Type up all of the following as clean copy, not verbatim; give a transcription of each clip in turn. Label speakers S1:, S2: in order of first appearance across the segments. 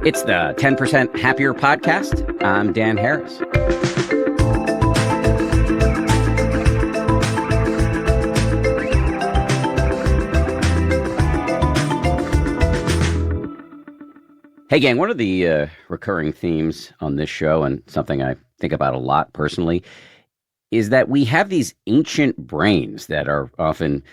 S1: It's the 10% Happier Podcast. I'm Dan Harris. Hey, gang, one of the recurring themes on this show, and something I think about a lot personally, is that we have these ancient brains that are often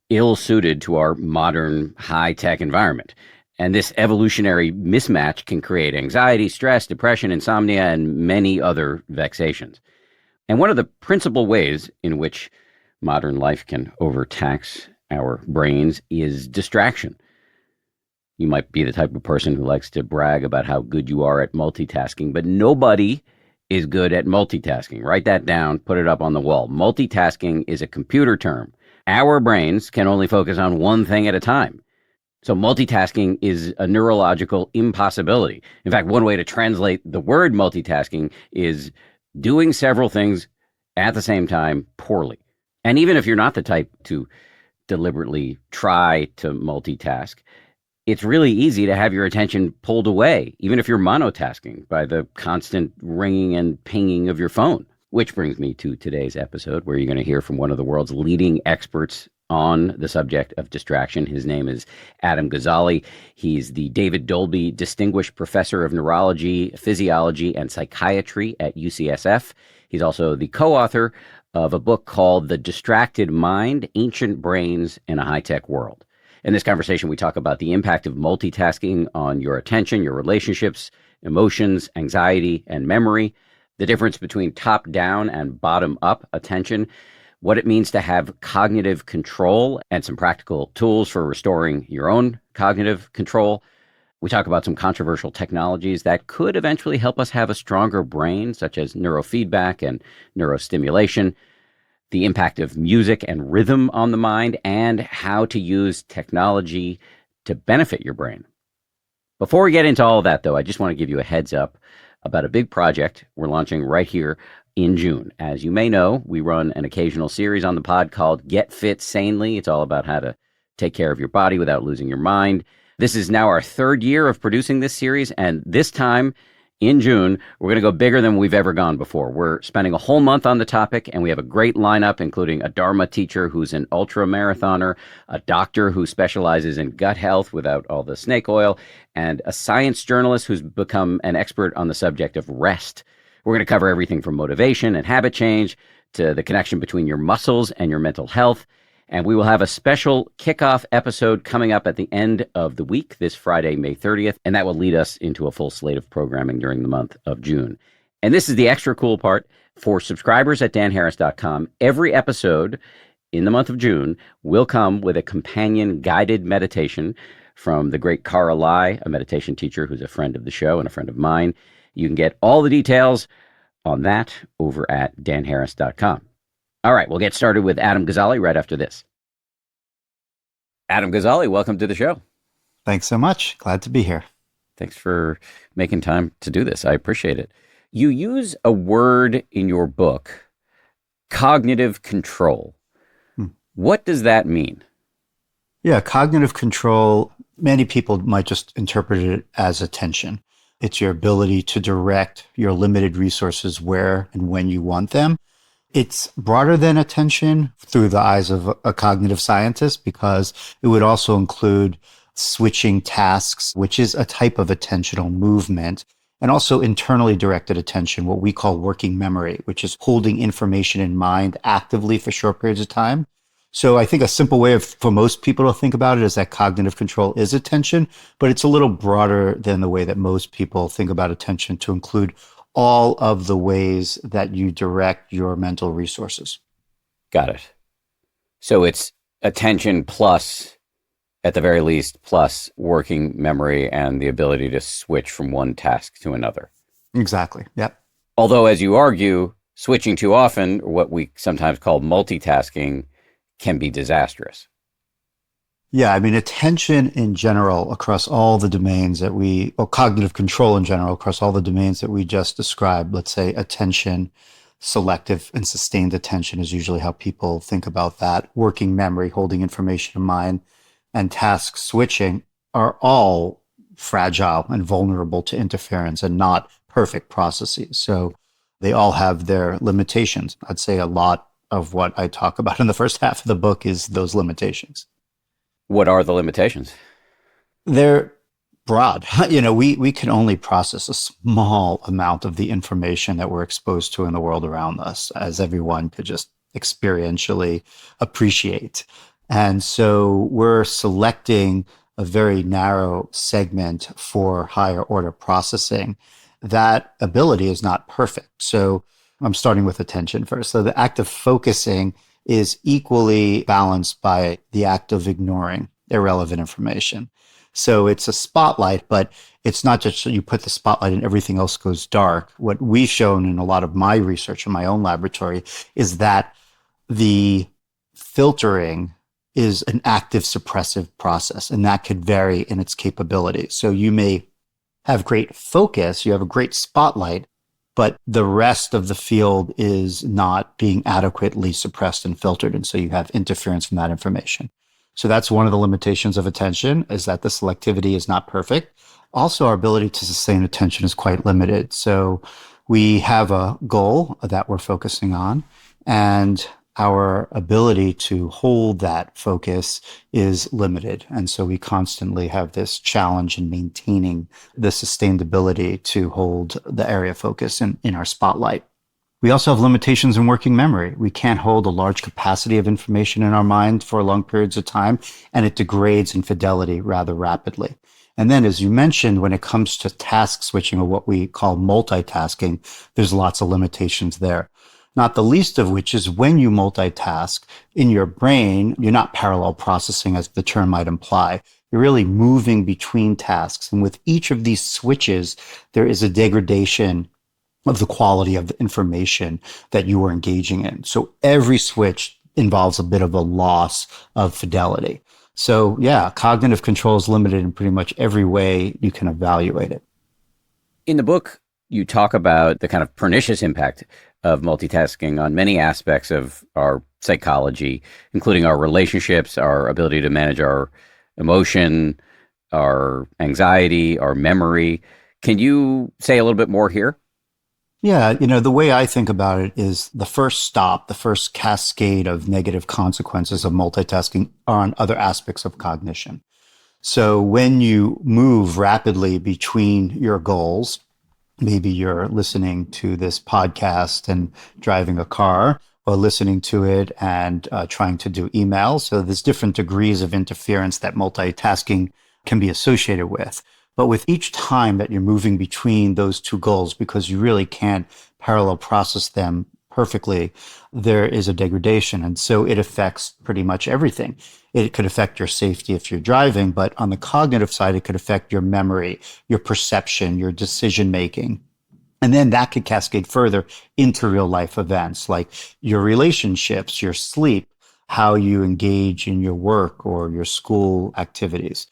S1: ill-suited to our modern high-tech environment. And this evolutionary mismatch can create anxiety, stress, depression, insomnia, and many other vexations. And one of the principal ways in which modern life can overtax our brains is distraction. You might be the type of person who likes to brag about how good you are at multitasking, but nobody is good at multitasking. Write that down, put it up on the wall. Multitasking is a computer term. Our brains can only focus on one thing at a time. So multitasking is a neurological impossibility. In fact, one way to translate the word multitasking is doing several things at the same time poorly. And even if you're not the type to deliberately try to multitask, it's really easy to have your attention pulled away, even if you're monotasking, by the constant ringing and pinging of your phone. Which brings me to today's episode, where you're going to hear from one of the world's leading experts on the subject of distraction. His name is Adam Gazzaley. He's the David Dolby Distinguished Professor of Neurology, Physiology, and Psychiatry at UCSF. He's also the co-author of a book called The Distracted Mind, Ancient Brains in a High-Tech World. In this conversation, we talk about the impact of multitasking on your attention, your relationships, emotions, anxiety, and memory, the difference between top-down and bottom-up attention, what it means to have cognitive control, and some practical tools for restoring your own cognitive control. We talk about some controversial technologies that could eventually help us have a stronger brain, such as neurofeedback and neurostimulation, the impact of music and rhythm on the mind, and how to use technology to benefit your brain. Before we get into all of that, though, I just want to give you a heads up about a big project we're launching right here in June. As you may know, we run an occasional series on the pod called Get Fit Sanely. It's all about how to take care of your body without losing your mind. This is now our third year of producing this series, and this time in June, we're going to go bigger than we've ever gone before. We're spending a whole month on the topic, and we have a great lineup, including a Dharma teacher who's an ultra marathoner, a doctor who specializes in gut health without all the snake oil, and a science journalist who's become an expert on the subject of rest. We're going to cover everything from motivation and habit change to the connection between your muscles and your mental health. And we will have a special kickoff episode coming up at the end of the week, this Friday, May 30th. And that will lead us into a full slate of programming during the month of June. And this is the extra cool part. For subscribers at danharris.com, every episode in the month of June will come with a companion guided meditation from the great Cara Lai, a meditation teacher who's a friend of the show and a friend of mine. You can get all the details on that over at danharris.com. All right, we'll get started with Adam Gazzaley right after this. Adam Gazzaley, welcome to the show.
S2: Thanks so much. Glad to be here.
S1: Thanks for making time to do this. I appreciate it. You use a word in your book, cognitive control. What does that mean?
S2: Yeah, cognitive control, many people might just interpret it as attention. It's your ability to direct your limited resources where and when you want them. It's broader than attention through the eyes of a cognitive scientist, because it would also include switching tasks, which is a type of attentional movement, and also internally directed attention, what we call working memory, which is holding information in mind actively for short periods of time. So I think a simple way for most people to think about it is that cognitive control is attention, but it's a little broader than the way that most people think about attention, to include all of the ways that you direct your mental resources.
S1: Got it. So it's attention plus, at the very least, plus working memory and the ability to switch from one task to another.
S2: Exactly. Yep.
S1: Although, as you argue, switching too often, or what we sometimes call multitasking, can be disastrous.
S2: Yeah, I mean, attention in general across all the domains that or cognitive control in general across all the domains that we just described, let's say attention, selective and sustained attention is usually how people think about that. Working memory, holding information in mind, and task switching are all fragile and vulnerable to interference and not perfect processes. So they all have their limitations. I'd say a lot of what I talk about in the first half of the book is those limitations.
S1: What are the limitations?
S2: They're broad. We can only process a small amount of the information that we're exposed to in the world around us, as everyone could just experientially appreciate. And so we're selecting a very narrow segment for higher order processing. That ability is not perfect. So I'm starting with attention first. So the act of focusing is equally balanced by the act of ignoring irrelevant information. So it's a spotlight, but it's not just you put the spotlight and everything else goes dark. What we've shown in a lot of my research in my own laboratory is that the filtering is an active suppressive process, and that could vary in its capabilities. So you may have great focus, you have a great spotlight, but the rest of the field is not being adequately suppressed and filtered. And so you have interference from that information. So that's one of the limitations of attention, is that the selectivity is not perfect. Also, our ability to sustain attention is quite limited. So we have a goal that we're focusing on, and our ability to hold that focus is limited. And so we constantly have this challenge in maintaining the sustainability to hold the area of focus in our spotlight. We also have limitations in working memory. We can't hold a large capacity of information in our mind for long periods of time, and it degrades in fidelity rather rapidly. And then, as you mentioned, when it comes to task switching, or what we call multitasking, there's lots of limitations there. Not the least of which is when you multitask in your brain, you're not parallel processing as the term might imply. You're really moving between tasks. And with each of these switches, there is a degradation of the quality of the information that you are engaging in. So every switch involves a bit of a loss of fidelity. So yeah, cognitive control is limited in pretty much every way you can evaluate it.
S1: In the book, you talk about the kind of pernicious impact of multitasking on many aspects of our psychology, including our relationships, our ability to manage our emotion, our anxiety, our memory. Can you say a little bit more here?
S2: Yeah, the way I think about it is the first stop, the first cascade of negative consequences of multitasking are on other aspects of cognition. So when you move rapidly between your goals, maybe you're listening to this podcast and driving a car, or listening to it and trying to do email. So there's different degrees of interference that multitasking can be associated with. But with each time that you're moving between those two goals, because you really can't parallel process them perfectly, there is a degradation. And so it affects pretty much everything. It could affect your safety if you're driving, but on the cognitive side, it could affect your memory, your perception, your decision making. And then that could cascade further into real life events like your relationships, your sleep, how you engage in your work or your school activities.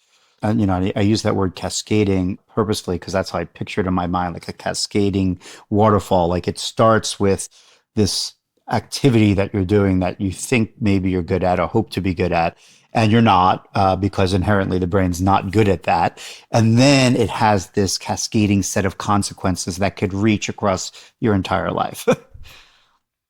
S2: And, I use that word cascading purposefully because that's how I picture it in my mind, like a cascading waterfall. Like it starts with this activity that you're doing that you think maybe you're good at or hope to be good at, and you're not, because inherently the brain's not good at that. And then it has this cascading set of consequences that could reach across your entire life.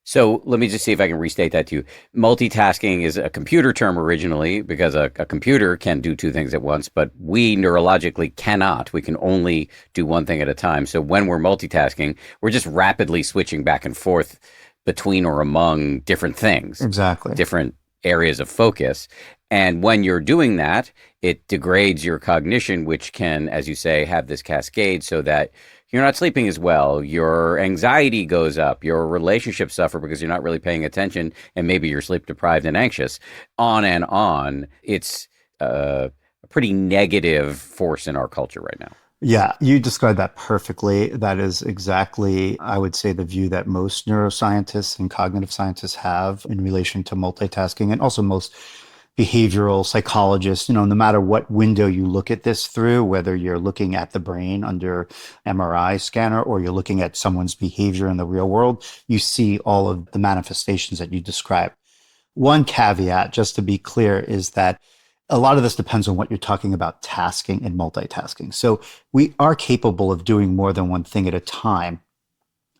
S1: So let me just see if I can restate that to you. Multitasking is a computer term originally because a computer can do two things at once, but we neurologically cannot. We can only do one thing at a time. So when we're multitasking, we're just rapidly switching back and forth between or among different things.
S2: Exactly.
S1: Different areas of focus. And when you're doing that, it degrades your cognition, which can, as you say, have this cascade so that you're not sleeping as well. Your anxiety goes up. Your relationships suffer because you're not really paying attention, and maybe you're sleep deprived and anxious. On and on. It's a pretty negative force in our culture right now.
S2: Yeah, you described that perfectly. That is exactly, I would say, the view that most neuroscientists and cognitive scientists have in relation to multitasking, and also most behavioral psychologists. No matter what window you look at this through, whether you're looking at the brain under MRI scanner or you're looking at someone's behavior in the real world, you see all of the manifestations that you described. One caveat, just to be clear, is that a lot of this depends on what you're talking about tasking and multitasking. So we are capable of doing more than one thing at a time,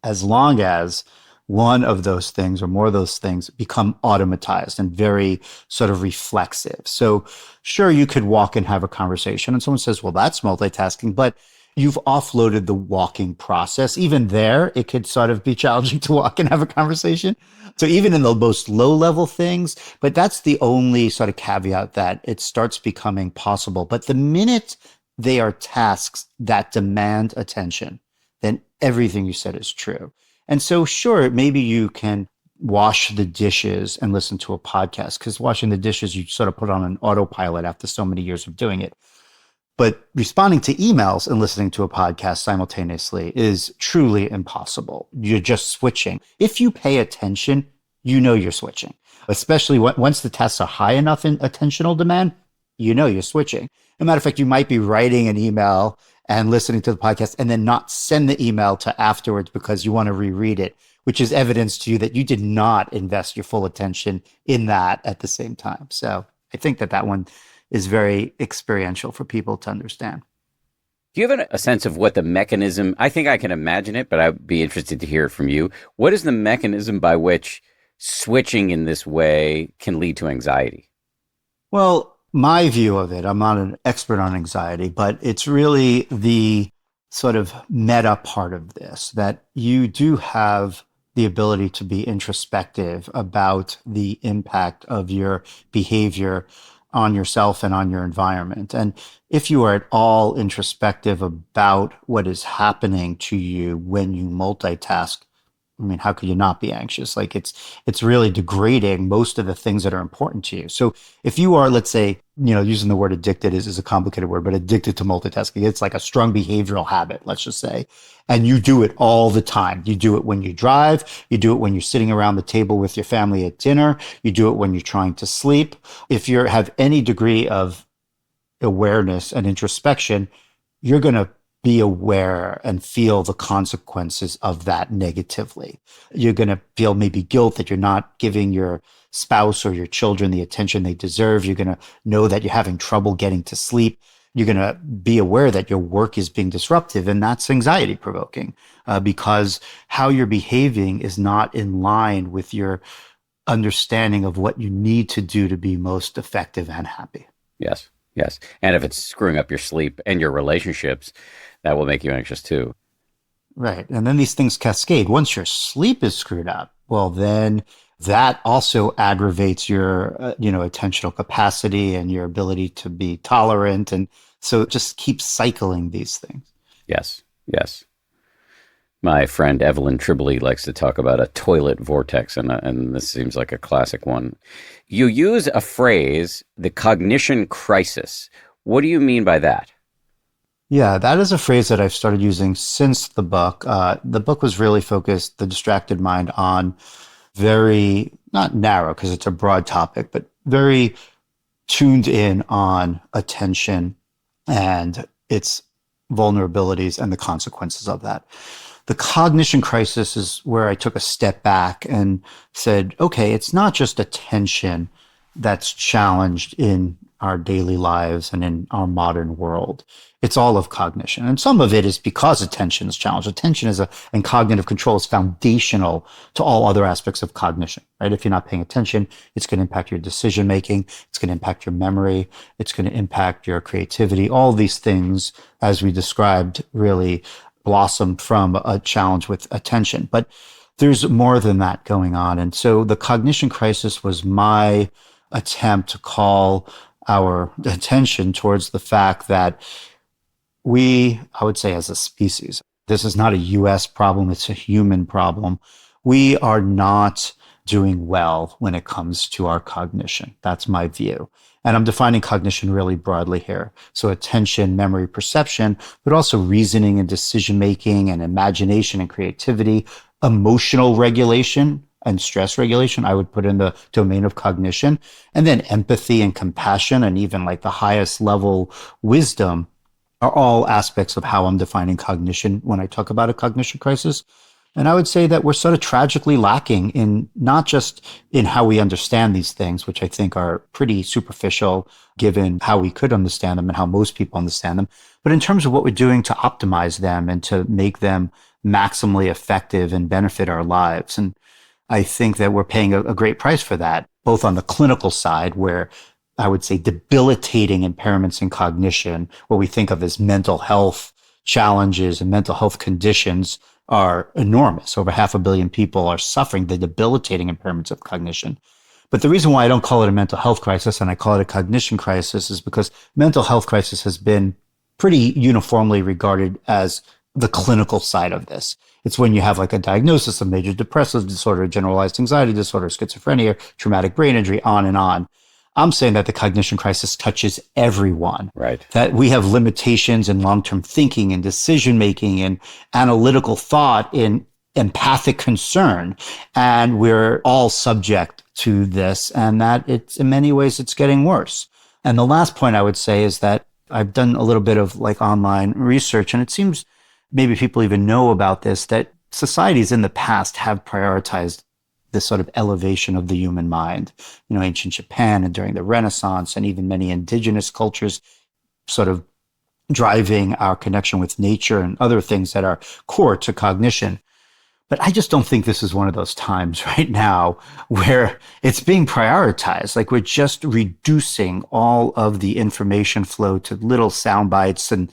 S2: as long as one of those things or more of those things become automatized and very sort of reflexive. So sure, you could walk and have a conversation and someone says, well, that's multitasking, but you've offloaded the walking process. Even there, it could sort of be challenging to walk and have a conversation. So even in the most low level things, but that's the only sort of caveat that it starts becoming possible. But the minute they are tasks that demand attention, then everything you said is true. And so, sure, maybe you can wash the dishes and listen to a podcast, because washing the dishes, you sort of put on an autopilot after so many years of doing it. But responding to emails and listening to a podcast simultaneously is truly impossible. You're just switching. If you pay attention, you know you're switching, especially once the tasks are high enough in attentional demand, you know you're switching. As a matter of fact, you might be writing an email and listening to the podcast and then not send the email to afterwards because you want to reread it, which is evidence to you that you did not invest your full attention in that at the same time. So I think that one is very experiential for people to understand.
S1: Do you have a sense of what the mechanism, I think I can imagine it, but I'd be interested to hear it from you. What is the mechanism by which switching in this way can lead to anxiety?
S2: Well, my view of it, I'm not an expert on anxiety, but it's really the sort of meta part of this, that you do have the ability to be introspective about the impact of your behavior on yourself and on your environment. And if you are at all introspective about what is happening to you when you multitask, I mean, how could you not be anxious? Like it's really degrading most of the things that are important to you. So if you are, let's say, using the word addicted is a complicated word, but addicted to multitasking, it's like a strong behavioral habit, let's just say, and you do it all the time. You do it when you drive. You do it when you're sitting around the table with your family at dinner. You do it when you're trying to sleep. If you have any degree of awareness and introspection, you're going to be aware and feel the consequences of that negatively. You're going to feel maybe guilt that you're not giving your spouse or your children the attention they deserve. You're going to know that you're having trouble getting to sleep. You're going to be aware that your work is being disruptive, and that's anxiety provoking because how you're behaving is not in line with your understanding of what you need to do to be most effective and happy.
S1: Yes, yes. And if it's screwing up your sleep and your relationships, that will make you anxious too.
S2: Right. And then these things cascade. Once your sleep is screwed up, well, then that also aggravates your, attentional capacity and your ability to be tolerant. And so it just keeps cycling these things.
S1: Yes. Yes. My friend Evelyn Tribbley likes to talk about a toilet vortex, and this seems like a classic one. You use a phrase, the cognition crisis. What do you mean by that?
S2: Yeah, that is a phrase that I've started using since the book. The book was really focused, The Distracted Mind, on very, not narrow because it's a broad topic, but very tuned in on attention and its vulnerabilities and the consequences of that. The cognition crisis is where I took a step back and said, okay, it's not just attention that's challenged in our daily lives and in our modern world. It's all of cognition. And some of it is because attention is challenged. Attention and cognitive control is foundational to all other aspects of cognition, right? If you're not paying attention, it's going to impact your decision making. It's going to impact your memory. It's going to impact your creativity. All these things, as we described, really blossomed from a challenge with attention. But there's more than that going on. And so the cognition crisis was my attempt to call our attention towards the fact that I would say as a species, this is not a US problem, it's a human problem. We are not doing well when it comes to our cognition. That's my view. And I'm defining cognition really broadly here. So attention, memory, perception, but also reasoning and decision making and imagination and creativity, emotional regulation and stress regulation, I would put in the domain of cognition, and then empathy and compassion and even like the highest level wisdom are all aspects of how I'm defining cognition when I talk about a cognition crisis. And I would say that we're sort of tragically lacking in not just in how we understand these things, which I think are pretty superficial given how we could understand them and how most people understand them, but in terms of what we're doing to optimize them and to make them maximally effective and benefit our lives. And I think that we're paying a great price for that, both on the clinical side, where I would say debilitating impairments in cognition, what we think of as mental health challenges and mental health conditions are enormous. Over 500 million people are suffering the debilitating impairments of cognition. But the reason why I don't call it a mental health crisis and I call it a cognition crisis is because mental health crisis has been pretty uniformly regarded as the clinical side of this. It's when you have like a diagnosis of major depressive disorder, generalized anxiety disorder, schizophrenia, traumatic brain injury, on and on. I'm saying that the cognition crisis touches everyone.
S1: Right.
S2: That we have limitations in long-term thinking and decision-making and analytical thought in empathic concern. And we're all subject to this, and that it's in many ways it's getting worse. And the last point I would say is that I've done a little bit of like online research, and it seems maybe people even know about this, that societies in the past have prioritized this sort of elevation of the human mind. You know, ancient Japan and during the Renaissance and even many indigenous cultures sort of driving our connection with nature and other things that are core to cognition. But I just don't think this is one of those times right now where it's being prioritized. Like we're just reducing all of the information flow to little sound bites, and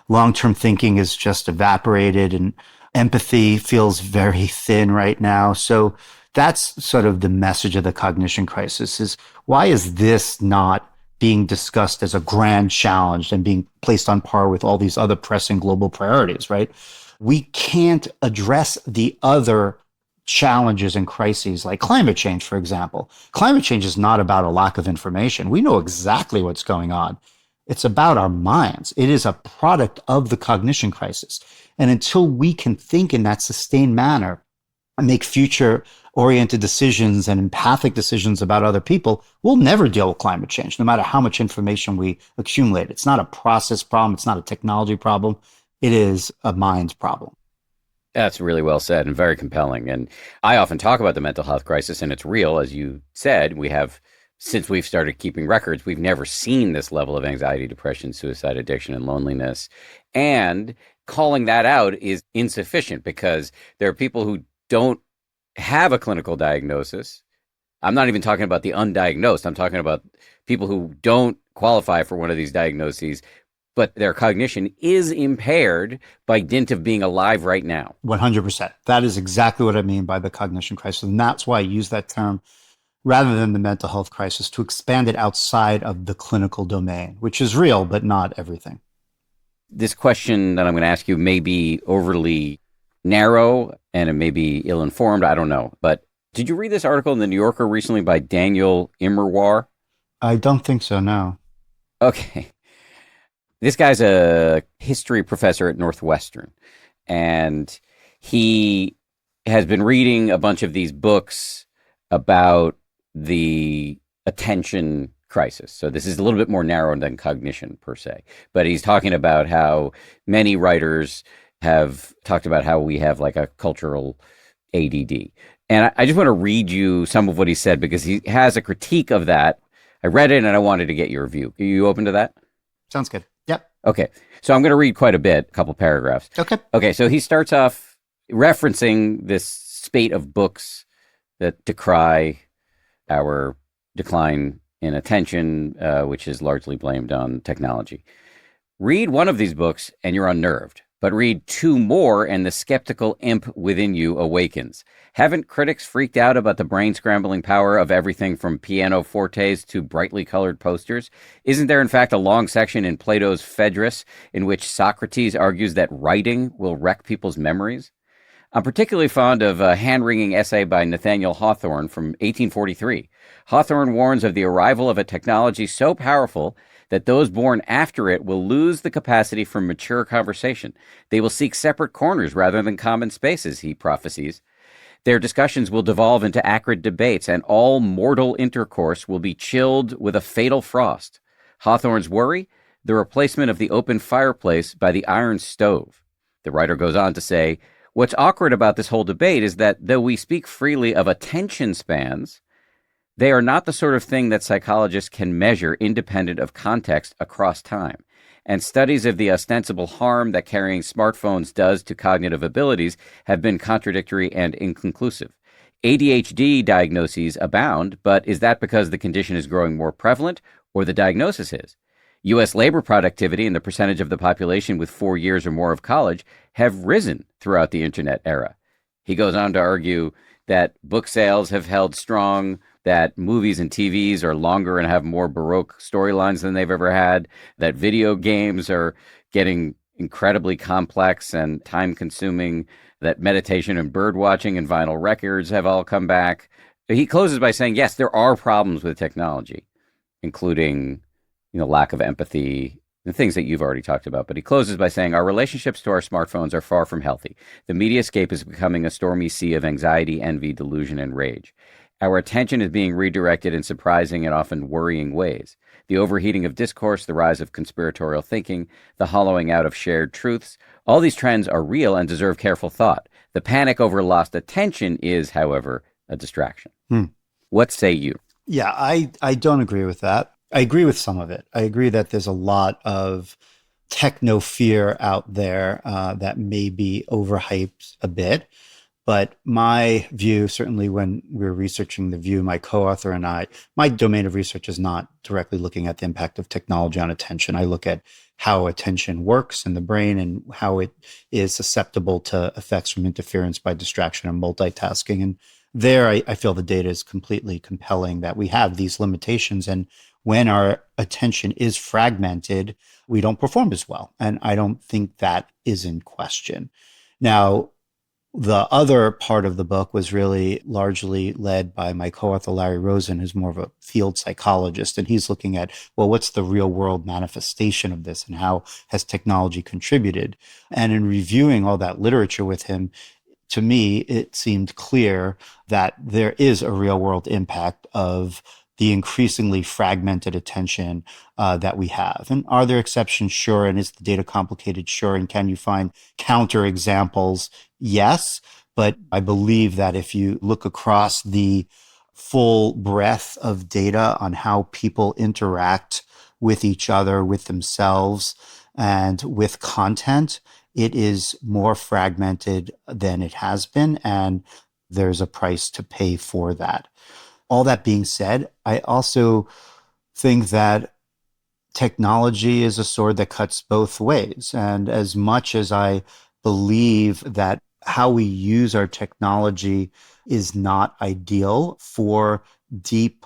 S2: long-term thinking is just evaporated, and empathy feels very thin right now. So that's sort of the message of the cognition crisis is, why is this not being discussed as a grand challenge and being placed on par with all these other pressing global priorities, right? We can't address the other challenges and crises like climate change, for example. Climate change is not about a lack of information. We know exactly what's going on. It's about our minds. It is a product of the cognition crisis. And until we can think in that sustained manner and make future-oriented decisions and empathic decisions about other people, we'll never deal with climate change, no matter how much information we accumulate. It's not a process problem. It's not a technology problem. It is a mind problem.
S1: That's really well said and very compelling. And I often talk about the mental health crisis, and it's real. As you said, since we've started keeping records, we've never seen this level of anxiety, depression, suicide, addiction, and loneliness. And calling that out is insufficient because there are people who don't have a clinical diagnosis. I'm not even talking about the undiagnosed. I'm talking about people who don't qualify for one of these diagnoses, but their cognition is impaired by dint of being alive right now.
S2: 100%. That is exactly what I mean by the cognition crisis. And that's why I use that term rather than the mental health crisis, to expand it outside of the clinical domain, which is real, but not everything.
S1: This question that I'm going to ask you may be overly narrow and it may be ill-informed. I don't know. But did you read this article in the New Yorker recently by Daniel Immerwahr?
S2: I don't think so, no.
S1: Okay. This guy's a history professor at Northwestern, and he has been reading a bunch of these books about the attention crisis. So this is a little bit more narrow than cognition per se, but he's talking about how many writers have talked about how we have like a cultural ADD. And I just want to read you some of what he said because he has a critique of that. I read it and I wanted to get your view. Are you open to that?
S2: Sounds good. Yep.
S1: Okay. So I'm going to read quite a bit, a couple paragraphs.
S2: Okay.
S1: Okay. So he starts off referencing this spate of books that decry our decline in attention, which is largely blamed on technology. Read one of these books and you're unnerved, but read two more and the skeptical imp within you awakens. Haven't critics freaked out about the brain-scrambling power of everything from pianofortes to brightly colored posters? Isn't there, in fact, a long section in Plato's Phaedrus in which Socrates argues that writing will wreck people's memories? I'm particularly fond of a hand-wringing essay by Nathaniel Hawthorne from 1843. Hawthorne warns of the arrival of a technology so powerful that those born after it will lose the capacity for mature conversation. They will seek separate corners rather than common spaces, he prophesies. Their discussions will devolve into acrid debates, and all mortal intercourse will be chilled with a fatal frost. Hawthorne's worry? The replacement of the open fireplace by the iron stove. The writer goes on to say, What's awkward about this whole debate is that though we speak freely of attention spans, they are not the sort of thing that psychologists can measure independent of context across time. And studies of the ostensible harm that carrying smartphones does to cognitive abilities have been contradictory and inconclusive. ADHD diagnoses abound, but is that because the condition is growing more prevalent or the diagnosis is? U.S. labor productivity and the percentage of the population with 4 years or more of college have risen throughout the internet era. He goes on to argue that book sales have held strong, that movies and TVs are longer and have more Baroque storylines than they've ever had, that video games are getting incredibly complex and time consuming, that meditation and bird watching and vinyl records have all come back. He closes by saying, yes, there are problems with technology, including lack of empathy, the things that you've already talked about. But he closes by saying, our relationships to our smartphones are far from healthy. The mediascape is becoming a stormy sea of anxiety, envy, delusion, and rage. Our attention is being redirected in surprising and often worrying ways. The overheating of discourse, the rise of conspiratorial thinking, the hollowing out of shared truths, all these trends are real and deserve careful thought. The panic over lost attention is, however, a distraction. What say you?
S2: Yeah, I don't agree with that. I agree with some of it. I agree that there's a lot of techno fear out there that may be overhyped a bit. But my view, certainly when we were researching the view, my co-author and I, my domain of research is not directly looking at the impact of technology on attention. I look at how attention works in the brain and how it is susceptible to effects from interference by distraction and multitasking. And there, I feel the data is completely compelling that we have these limitations. And when our attention is fragmented, we don't perform as well. And I don't think that is in question. Now, the other part of the book was really largely led by my co-author, Larry Rosen, who's more of a field psychologist. And he's looking at, well, what's the real world manifestation of this and how has technology contributed? And in reviewing all that literature with him, to me, it seemed clear that there is a real world impact of the increasingly fragmented attention that we have. And are there exceptions? Sure. And is the data complicated? Sure. And can you find counter examples? Yes. But I believe that if you look across the full breadth of data on how people interact with each other, with themselves, and with content, it is more fragmented than it has been. And there's a price to pay for that. All that being said, I also think that technology is a sword that cuts both ways. And as much as I believe that how we use our technology is not ideal for deep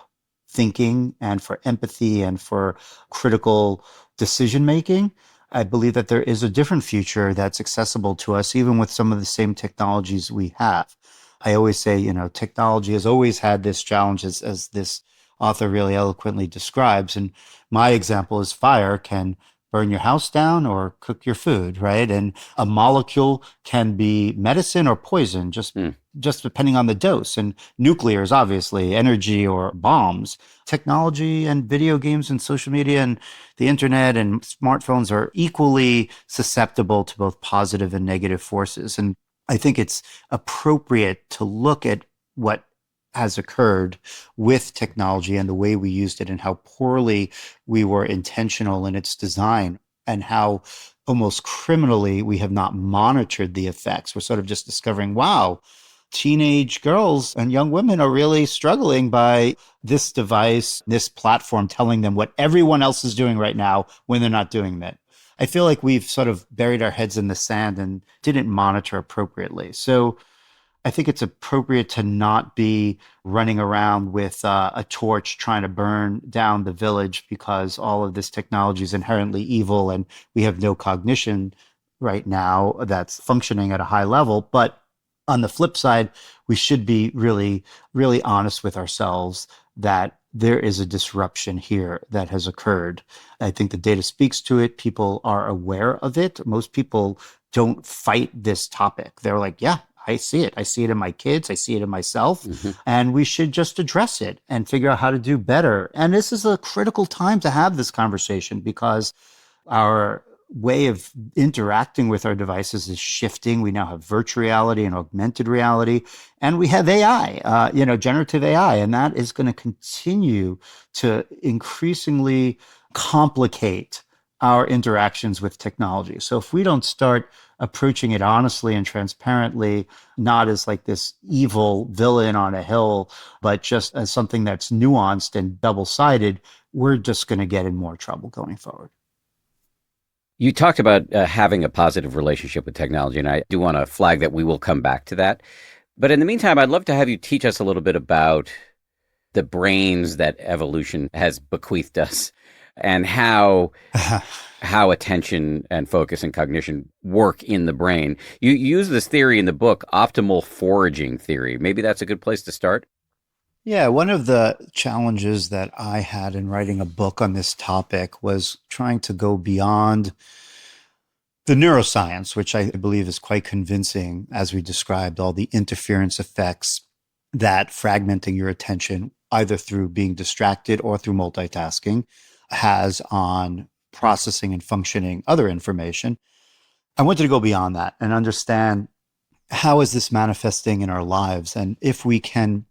S2: thinking and for empathy and for critical decision making, I believe that there is a different future that's accessible to us, even with some of the same technologies we have. I always say, technology has always had this challenge, as this author really eloquently describes. And my example is fire can burn your house down or cook your food, right? And a molecule can be medicine or poison, just depending on the dose. And nuclear is obviously energy or bombs. Technology and video games and social media and the internet and smartphones are equally susceptible to both positive and negative forces. And I think it's appropriate to look at what has occurred with technology and the way we used it and how poorly we were intentional in its design and how almost criminally we have not monitored the effects. We're sort of just discovering, wow, teenage girls and young women are really struggling by this device, this platform telling them what everyone else is doing right now when they're not doing it. I feel like we've sort of buried our heads in the sand and didn't monitor appropriately. So I think it's appropriate to not be running around with a torch trying to burn down the village because all of this technology is inherently evil and we have no cognition right now that's functioning at a high level. But on the flip side, we should be really, really honest with ourselves that there is a disruption here that has occurred. I think the data speaks to it. People are aware of it. Most people don't fight this topic. They're like, yeah, I see it. I see it in my kids. I see it in myself. Mm-hmm. And we should just address it and figure out how to do better. And this is a critical time to have this conversation because our way of interacting with our devices is shifting. We now have virtual reality and augmented reality, and we have AI, generative AI, and that is going to continue to increasingly complicate our interactions with technology. So if we don't start approaching it honestly and transparently, not as like this evil villain on a hill, but just as something that's nuanced and double-sided, we're just going to get in more trouble going forward.
S1: You talked about having a positive relationship with technology, and I do want to flag that we will come back to that. But in the meantime, I'd love to have you teach us a little bit about the brains that evolution has bequeathed us and how attention and focus and cognition work in the brain. You use this theory in the book, optimal foraging theory. Maybe that's a good place to start.
S2: Yeah, one of the challenges that I had in writing a book on this topic was trying to go beyond the neuroscience, which I believe is quite convincing, as we described, all the interference effects that fragmenting your attention, either through being distracted or through multitasking, has on processing and functioning other information. I wanted to go beyond that and understand how is this manifesting in our lives, and if we can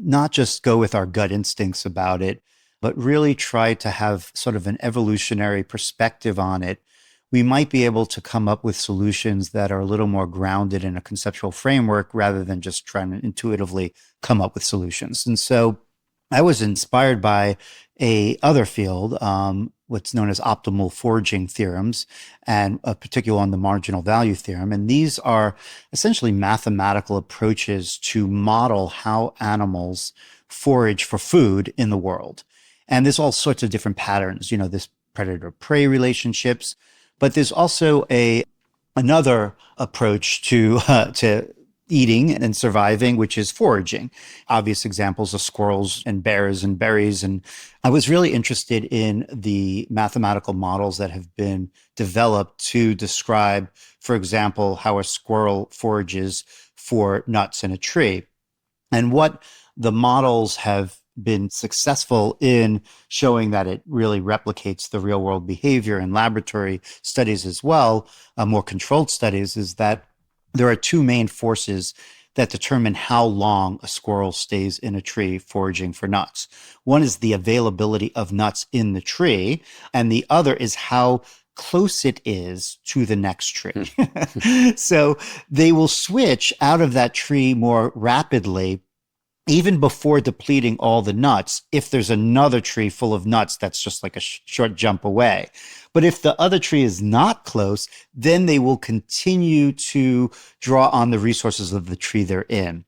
S2: not just go with our gut instincts about it, but really try to have sort of an evolutionary perspective on it, we might be able to come up with solutions that are a little more grounded in a conceptual framework rather than just trying to intuitively come up with solutions. And so I was inspired by a other field, what's known as optimal foraging theorems, and a particular one, the marginal value theorem. And these are essentially mathematical approaches to model how animals forage for food in the world. And there's all sorts of different patterns, this predator-prey relationships, but there's also another approach to eating and surviving, which is foraging. Obvious examples of squirrels and bears and berries. And I was really interested in the mathematical models that have been developed to describe, for example, how a squirrel forages for nuts in a tree. And what the models have been successful in showing that it really replicates the real world behavior in laboratory studies as well, more controlled studies, is that there are two main forces that determine how long a squirrel stays in a tree foraging for nuts. One is the availability of nuts in the tree, and the other is how close it is to the next tree. So they will switch out of that tree more rapidly even before depleting all the nuts, if there's another tree full of nuts that's just like a short jump away. But if the other tree is not close, then they will continue to draw on the resources of the tree they're in.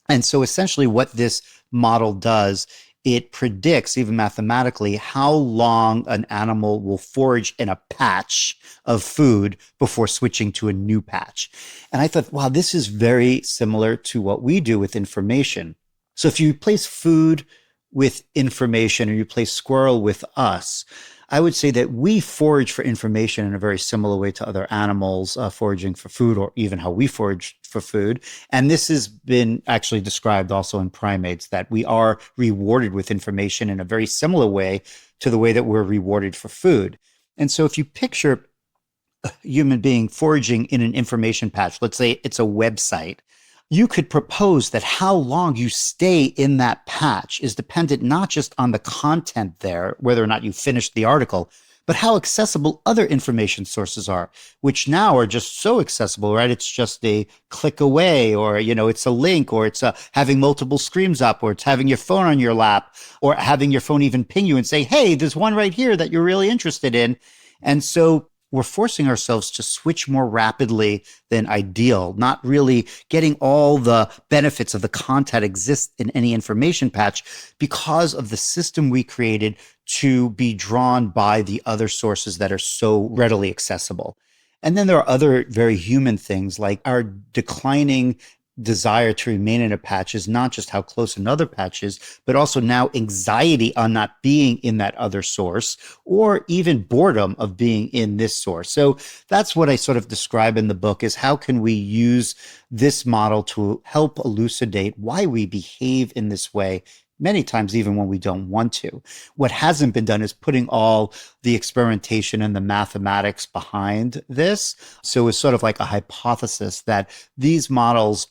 S2: And so essentially what this model does, it predicts, even mathematically, how long an animal will forage in a patch of food before switching to a new patch. And I thought, wow, this is very similar to what we do with information. So if you replace food with information or you replace squirrel with us, I would say that we forage for information in a very similar way to other animals foraging for food, or even how we forage for food. And this has been actually described also in primates, that we are rewarded with information in a very similar way to the way that we're rewarded for food. And so if you picture a human being foraging in an information patch, let's say it's a website, you could propose that how long you stay in that patch is dependent not just on the content there, whether or not you finished the article, but how accessible other information sources are, which now are just so accessible, right? It's just a click away, or, it's a link, or it's having multiple screens up, or it's having your phone on your lap, or having your phone even ping you and say, hey, there's one right here that you're really interested in. And so we're forcing ourselves to switch more rapidly than ideal, not really getting all the benefits of the content exist in any information patch because of the system we created to be drawn by the other sources that are so readily accessible. And then there are other very human things, like our declining desire to remain in a patch is not just how close another patch is, but also now anxiety on not being in that other source, or even boredom of being in this source. So that's what I sort of describe in the book, is how can we use this model to help elucidate why we behave in this way many times even when we don't want to. What hasn't been done is putting all the experimentation and the mathematics behind this. So it's sort of like a hypothesis that these models,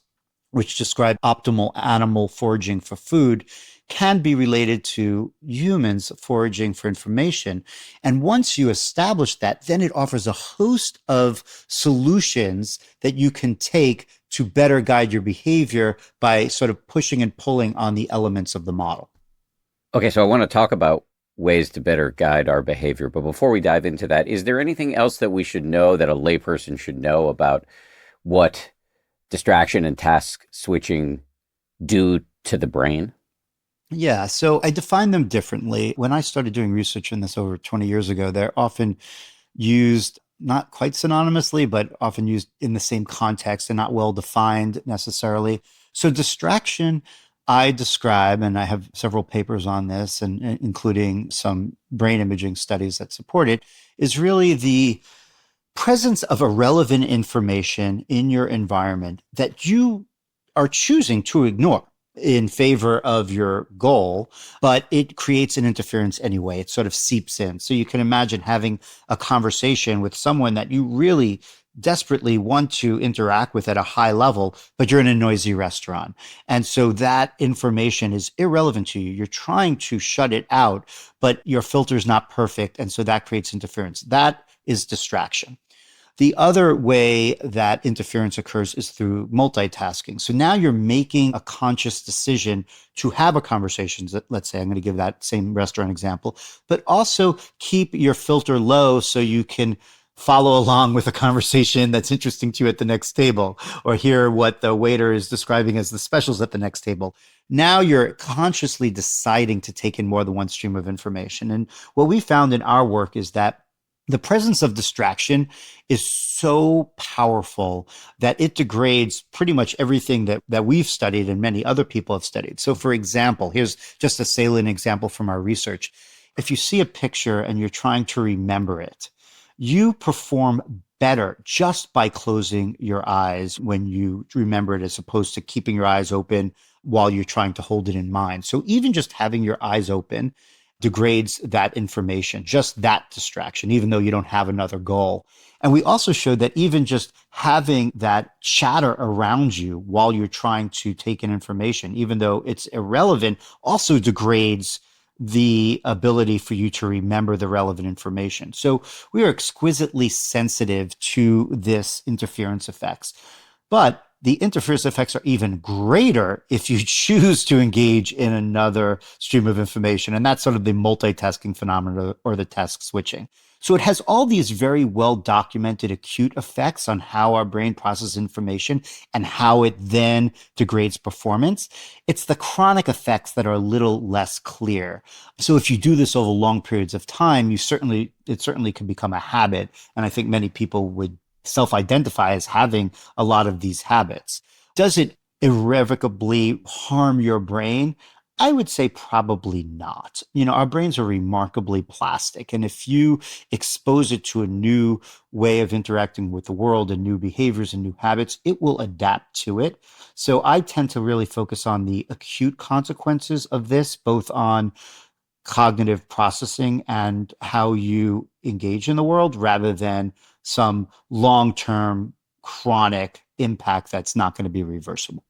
S2: which describe optimal animal foraging for food, can be related to humans foraging for information. And once you establish that, then it offers a host of solutions that you can take to better guide your behavior by sort of pushing and pulling on the elements of the model.
S1: Okay, so I want to talk about ways to better guide our behavior. But before we dive into that, is there anything else that we should know that a layperson should know about what distraction and task switching do to the brain?
S2: Yeah, so I define them differently. When I started doing research in this over 20 years ago, they're often used not quite synonymously, but often used in the same context and not well defined necessarily. So distraction, I describe, and I have several papers on this, and including some brain imaging studies that support it, is really the presence of irrelevant information in your environment that you are choosing to ignore in favor of your goal, but it creates an interference anyway. It sort of seeps in. So you can imagine having a conversation with someone that you really desperately want to interact with at a high level, but you're in a noisy restaurant. And so that information is irrelevant to you. You're trying to shut it out, but your filter is not perfect. And so that creates interference. That is distraction. The other way that interference occurs is through multitasking. So now you're making a conscious decision to have a conversation. Let's say I'm going to give that same restaurant example, but also keep your filter low so you can follow along with a conversation that's interesting to you at the next table or hear what the waiter is describing as the specials at the next table. Now you're consciously deciding to take in more than one stream of information. And what we found in our work is that the presence of distraction is so powerful that it degrades pretty much everything that we've studied and many other people have studied. So for example, here's just a salient example from our research. If you see a picture and you're trying to remember it, you perform better just by closing your eyes when you remember it as opposed to keeping your eyes open while you're trying to hold it in mind. So even just having your eyes open degrades that information, just that distraction, even though you don't have another goal. And we also showed that even just having that chatter around you while you're trying to take in information, even though it's irrelevant, also degrades the ability for you to remember the relevant information. So we are exquisitely sensitive to this interference effects. But the interference effects are even greater if you choose to engage in another stream of information. And that's sort of the multitasking phenomenon or the task switching. So it has all these very well documented acute effects on how our brain processes information and how it then degrades performance. It's the chronic effects that are a little less clear. So if you do this over long periods of time, it certainly can become a habit. And I think many people would self-identify as having a lot of these habits. Does it irrevocably harm your brain? I would say probably not. Our brains are remarkably plastic. And if you expose it to a new way of interacting with the world and new behaviors and new habits, it will adapt to it. So I tend to really focus on the acute consequences of this, both on cognitive processing and how you engage in the world rather than some long-term chronic impact that's not going to be reversible.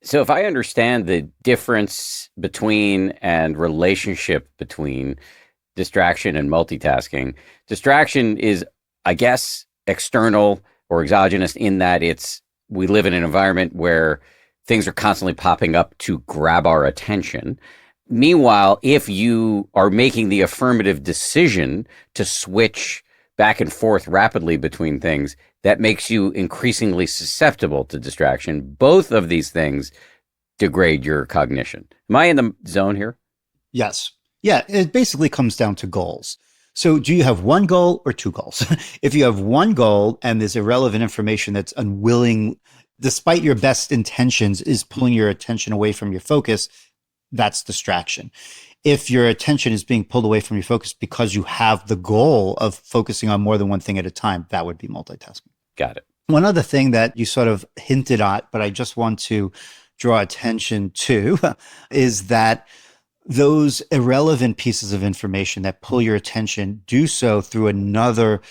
S1: So if I understand the difference between and relationship between distraction and multitasking, distraction is, I guess, external or exogenous in that we live in an environment where things are constantly popping up to grab our attention. Meanwhile, if you are making the affirmative decision to switch back and forth rapidly between things, that makes you increasingly susceptible to distraction. Both of these things degrade your cognition. Am I in the zone here?
S2: Yes. Yeah, it basically comes down to goals. So do you have one goal or two goals? If you have one goal and there's irrelevant information that's unwilling, despite your best intentions, is pulling your attention away from your focus, that's distraction. If your attention is being pulled away from your focus because you have the goal of focusing on more than one thing at a time, that would be multitasking.
S1: Got it.
S2: One other thing that you sort of hinted at, but I just want to draw attention to, is that those irrelevant pieces of information that pull your attention do so through another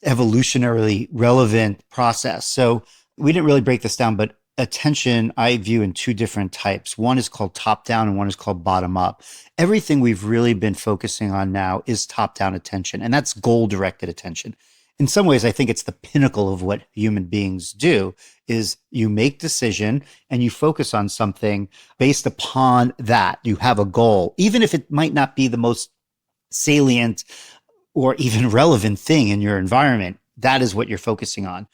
S2: evolutionarily relevant process. So we didn't really break this down, but attention I view in two different types. One is called top down and one is called bottom up. Everything we've really been focusing on now is top down attention, and that's goal directed attention. In some ways, I think it's the pinnacle of what human beings do is you make decision and you focus on something based upon that. You have a goal, even if it might not be the most salient or even relevant thing in your environment. That is what you're focusing on.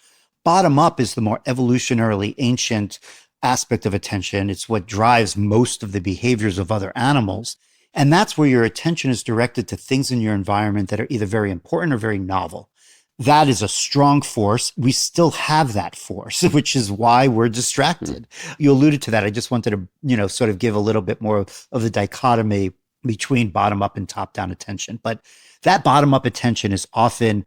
S2: Bottom up is the more evolutionarily ancient aspect of attention. It's what drives most of the behaviors of other animals. And that's where your attention is directed to things in your environment that are either very important or very novel. That is a strong force. We still have that force, which is why we're distracted. You alluded to that. I just wanted to, sort of give a little bit more of the dichotomy between bottom up and top down attention. But that bottom up attention is often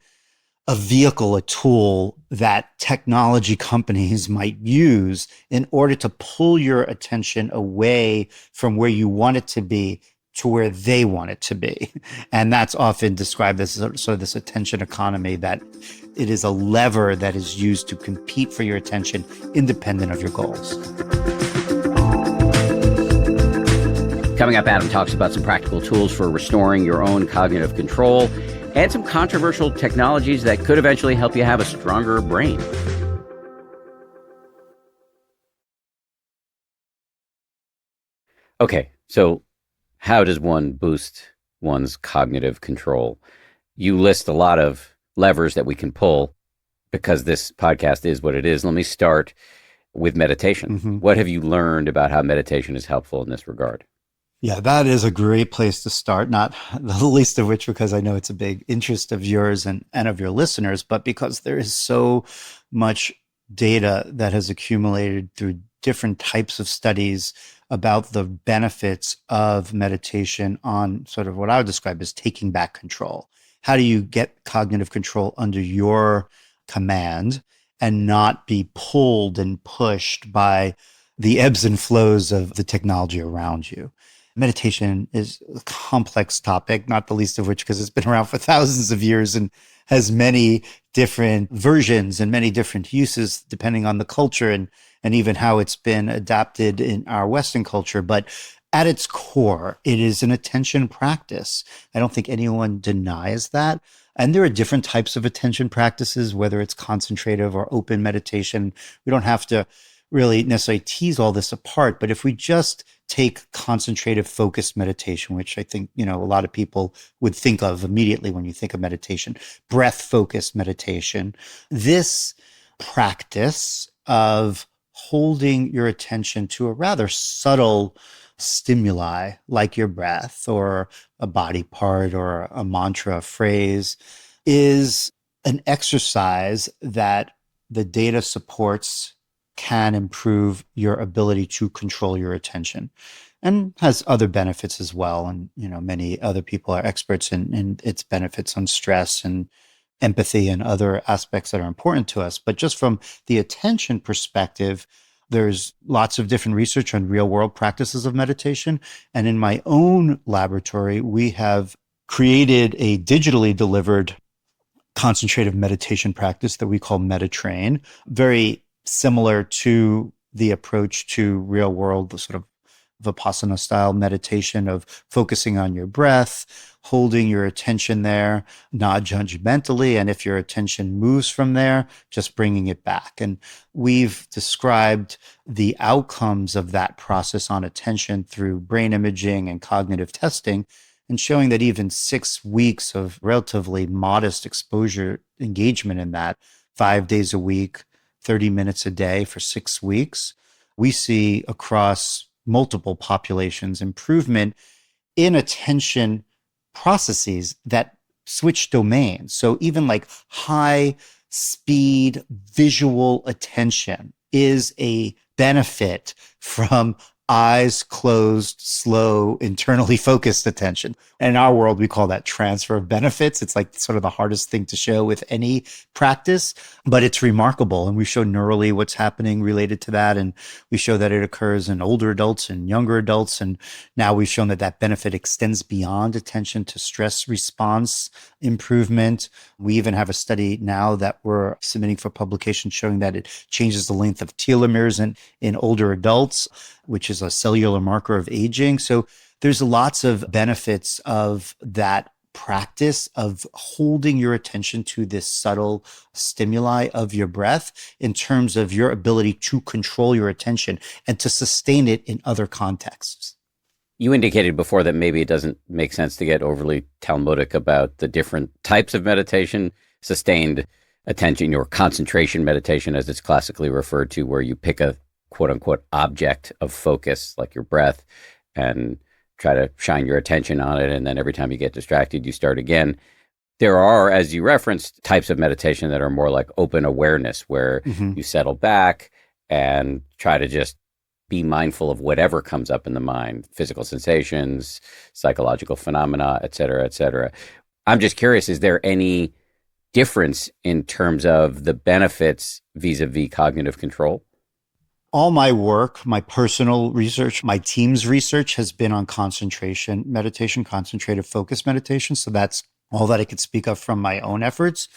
S2: a vehicle, a tool that technology companies might use in order to pull your attention away from where you want it to be to where they want it to be. And that's often described as sort of this attention economy, that it is a lever that is used to compete for your attention independent of your goals.
S1: Coming up, Adam talks about some practical tools for restoring your own cognitive control and some controversial technologies that could eventually help you have a stronger brain. Okay, so how does one boost one's cognitive control? You list a lot of levers that we can pull because this podcast is what it is. Let me start with meditation. Mm-hmm. What have you learned about how meditation is helpful in this regard?
S2: Yeah, that is a great place to start, not the least of which because I know it's a big interest of yours and of your listeners, but because there is so much data that has accumulated through different types of studies about the benefits of meditation on sort of what I would describe as taking back control. How do you get cognitive control under your command and not be pulled and pushed by the ebbs and flows of the technology around you? Meditation is a complex topic, not the least of which because it's been around for thousands of years and has many different versions and many different uses depending on the culture and even how it's been adapted in our Western culture. But at its core, it is an attention practice. I don't think anyone denies that. And there are different types of attention practices, whether it's concentrative or open meditation. We don't have to really necessarily tease all this apart. But if we just take concentrative focused meditation, which I think, a lot of people would think of immediately when you think of meditation, breath focused meditation, this practice of holding your attention to a rather subtle stimuli like your breath or a body part or a mantra, a phrase, is an exercise that the data supports can improve your ability to control your attention and has other benefits as well. And, many other people are experts in its benefits on stress and empathy and other aspects that are important to us. But just from the attention perspective, there's lots of different research on real world practices of meditation. And in my own laboratory, we have created a digitally delivered concentrative meditation practice that we call MetaTrain, very similar to the approach to real world, the sort of Vipassana style meditation of focusing on your breath, holding your attention there, not judgmentally. And if your attention moves from there, just bringing it back. And we've described the outcomes of that process on attention through brain imaging and cognitive testing, and showing that even 6 weeks of relatively modest exposure engagement in that, 5 days a week, 30 minutes a day for 6 weeks, we see across multiple populations improvement in attention processes that switch domains. So even like high speed visual attention is a benefit from eyes closed, slow, internally focused attention. In our world, we call that transfer of benefits. It's like sort of the hardest thing to show with any practice, but it's remarkable. And we show neurally what's happening related to that. And we show that it occurs in older adults and younger adults. And now we've shown that that benefit extends beyond attention to stress response improvement. We even have a study now that we're submitting for publication showing that it changes the length of telomeres in older adults, which is a cellular marker of aging. So there's lots of benefits of that practice of holding your attention to this subtle stimuli of your breath in terms of your ability to control your attention and to sustain it in other contexts.
S1: You indicated before that maybe it doesn't make sense to get overly Talmudic about the different types of meditation, sustained attention or concentration meditation, as it's classically referred to, where you pick a quote unquote object of focus, like your breath, and try to shine your attention on it. And then every time you get distracted, you start again. There are, as you referenced, types of meditation that are more like open awareness, where you settle back and try to just be mindful of whatever comes up in the mind, physical sensations, psychological phenomena, et cetera, et cetera. I'm just curious, is there any difference in terms of the benefits vis-a-vis cognitive control?
S2: All my work, my personal research, my team's research has been on concentration meditation, concentrative focus meditation. So that's all that I could speak of from my own efforts.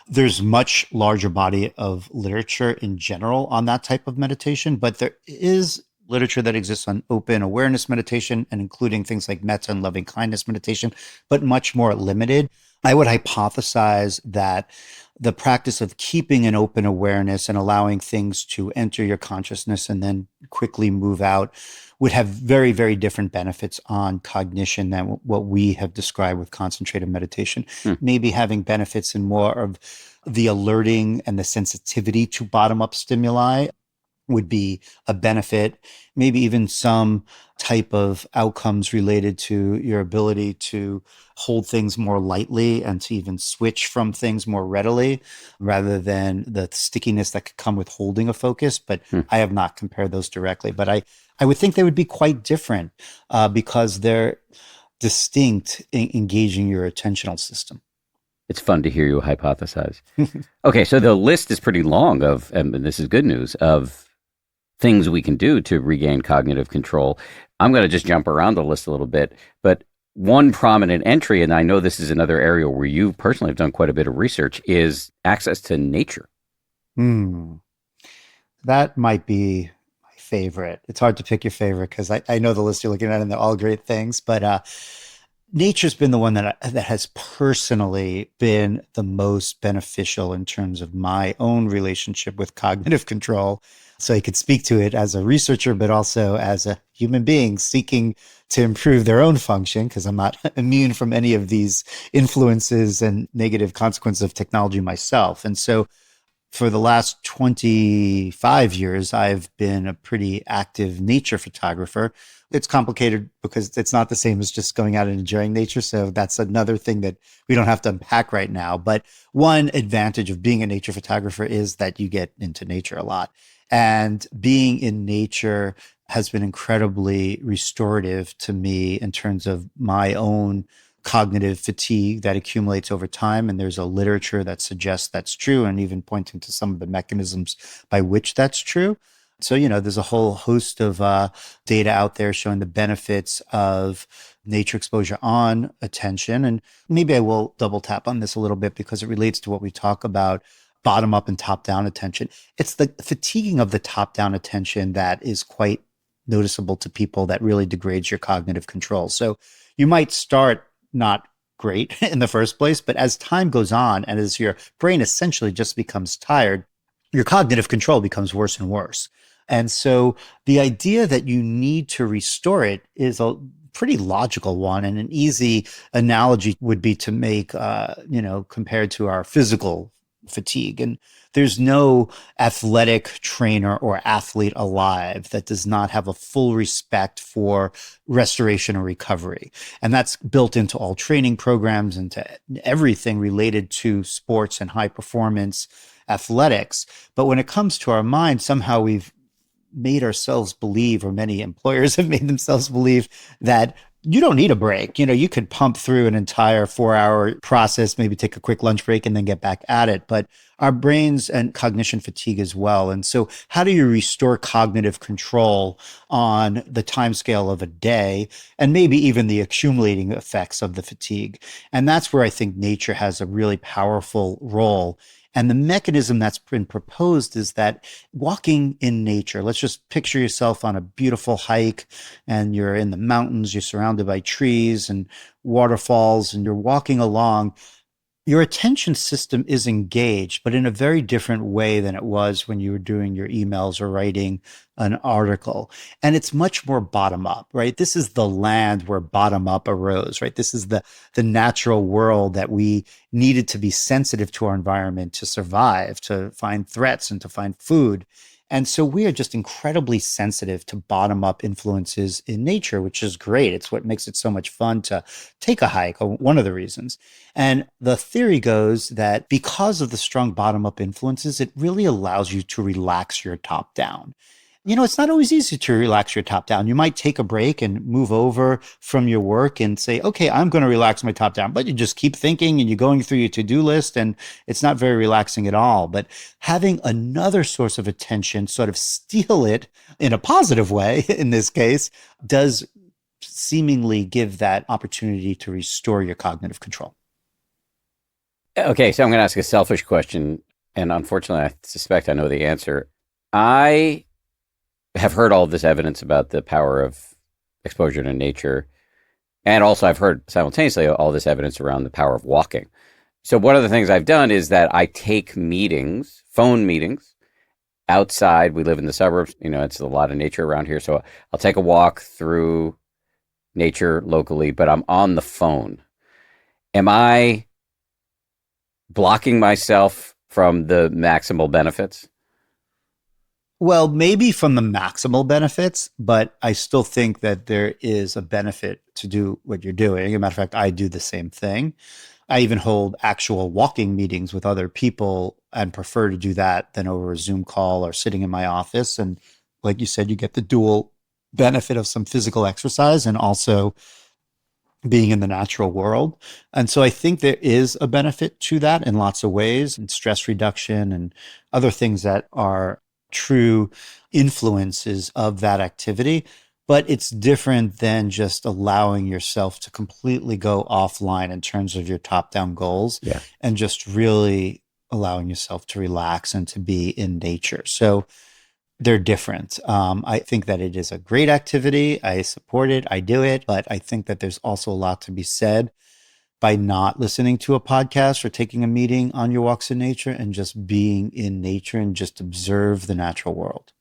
S2: There's much larger body of literature in general on that type of meditation, but there is literature that exists on open awareness meditation and including things like metta and loving kindness meditation, but much more limited. I would hypothesize that the practice of keeping an open awareness and allowing things to enter your consciousness and then quickly move out would have very, very different benefits on cognition than what we have described with concentrated meditation. Maybe having benefits in more of the alerting and the sensitivity to bottom-up stimuli would be a benefit, maybe even some type of outcomes related to your ability to hold things more lightly and to even switch from things more readily rather than the stickiness that could come with holding a focus. But I have not compared those directly. But I would think they would be quite different because they're distinct in engaging your attentional system.
S1: It's fun to hear you hypothesize. Okay, so the list is pretty long of, and this is good news, of things we can do to regain cognitive control. I'm going to just jump around the list a little bit, but one prominent entry, and I know this is another area where you personally have done quite a bit of research, is access to nature.
S2: That might be my favorite. It's hard to pick your favorite because I know the list you're looking at and they're all great things, but nature's been the one that has personally been the most beneficial in terms of my own relationship with cognitive control. So I could speak to it as a researcher, but also as a human being seeking to improve their own function, because I'm not immune from any of these influences and negative consequences of technology myself. And so for the last 25 years, I've been a pretty active nature photographer. It's complicated because it's not the same as just going out and enjoying nature. So that's another thing that we don't have to unpack right now. But one advantage of being a nature photographer is that you get into nature a lot. And being in nature has been incredibly restorative to me in terms of my own cognitive fatigue that accumulates over time. And there's a literature that suggests that's true and even pointing to some of the mechanisms by which that's true. So, there's a whole host of data out there showing the benefits of nature exposure on attention. And maybe I will double tap on this a little bit because it relates to what we talk about bottom up and top down attention. It's the fatiguing of the top down attention that is quite noticeable to people that really degrades your cognitive control. So you might start not great in the first place, but as time goes on and as your brain essentially just becomes tired, your cognitive control becomes worse and worse. And so the idea that you need to restore it is a pretty logical one. And an easy analogy would be to make, compared to our physical fatigue. And there's no athletic trainer or athlete alive that does not have a full respect for restoration or recovery. And that's built into all training programs and to everything related to sports and high performance athletics. But when it comes to our mind, somehow we've made ourselves believe, or many employers have made themselves believe, that you don't need a break. You could pump through an entire 4 hour process, maybe take a quick lunch break and then get back at it. But our brains and cognition fatigue as well. And so how do you restore cognitive control on the timescale of a day and maybe even the accumulating effects of the fatigue? And that's where I think nature has a really powerful role. And the mechanism that's been proposed is that walking in nature, let's just picture yourself on a beautiful hike and you're in the mountains, you're surrounded by trees and waterfalls, and you're walking along. Your attention system is engaged, but in a very different way than it was when you were doing your emails or writing an article. And it's much more bottom up, right? This is the land where bottom up arose, right? This is the natural world that we needed to be sensitive to our environment to survive, to find threats and to find food. And so we are just incredibly sensitive to bottom up influences in nature, which is great. It's what makes it so much fun to take a hike, one of the reasons. And the theory goes that because of the strong bottom up influences, it really allows you to relax your top down. It's not always easy to relax your top down. You might take a break and move over from your work and say, okay, I'm going to relax my top down. But you just keep thinking and you're going through your to-do list, and it's not very relaxing at all. But having another source of attention sort of steal it in a positive way, in this case, does seemingly give that opportunity to restore your cognitive control.
S1: Okay, so I'm going to ask a selfish question, and unfortunately, I suspect I know the answer. I have heard all of this evidence about the power of exposure to nature. And also I've heard simultaneously all this evidence around the power of walking. So one of the things I've done is that I take meetings, phone meetings, outside. We live in the suburbs. It's a lot of nature around here. So I'll take a walk through nature locally, but I'm on the phone. Am I blocking myself from the maximal benefits?
S2: Well, maybe from the maximal benefits, but I still think that there is a benefit to do what you're doing. As a matter of fact, I do the same thing. I even hold actual walking meetings with other people and prefer to do that than over a Zoom call or sitting in my office. And like you said, you get the dual benefit of some physical exercise and also being in the natural world. And so I think there is a benefit to that in lots of ways, and stress reduction and other things that are true influences of that activity. But it's different than just allowing yourself to completely go offline in terms of your top-down goals, and just really allowing yourself to relax and to be in nature. So they're different. I think that it is a great activity. I support it. I do it. But I think that there's also a lot to be said by not listening to a podcast or taking a meeting on your walks in nature and just being in nature and just observe the natural world.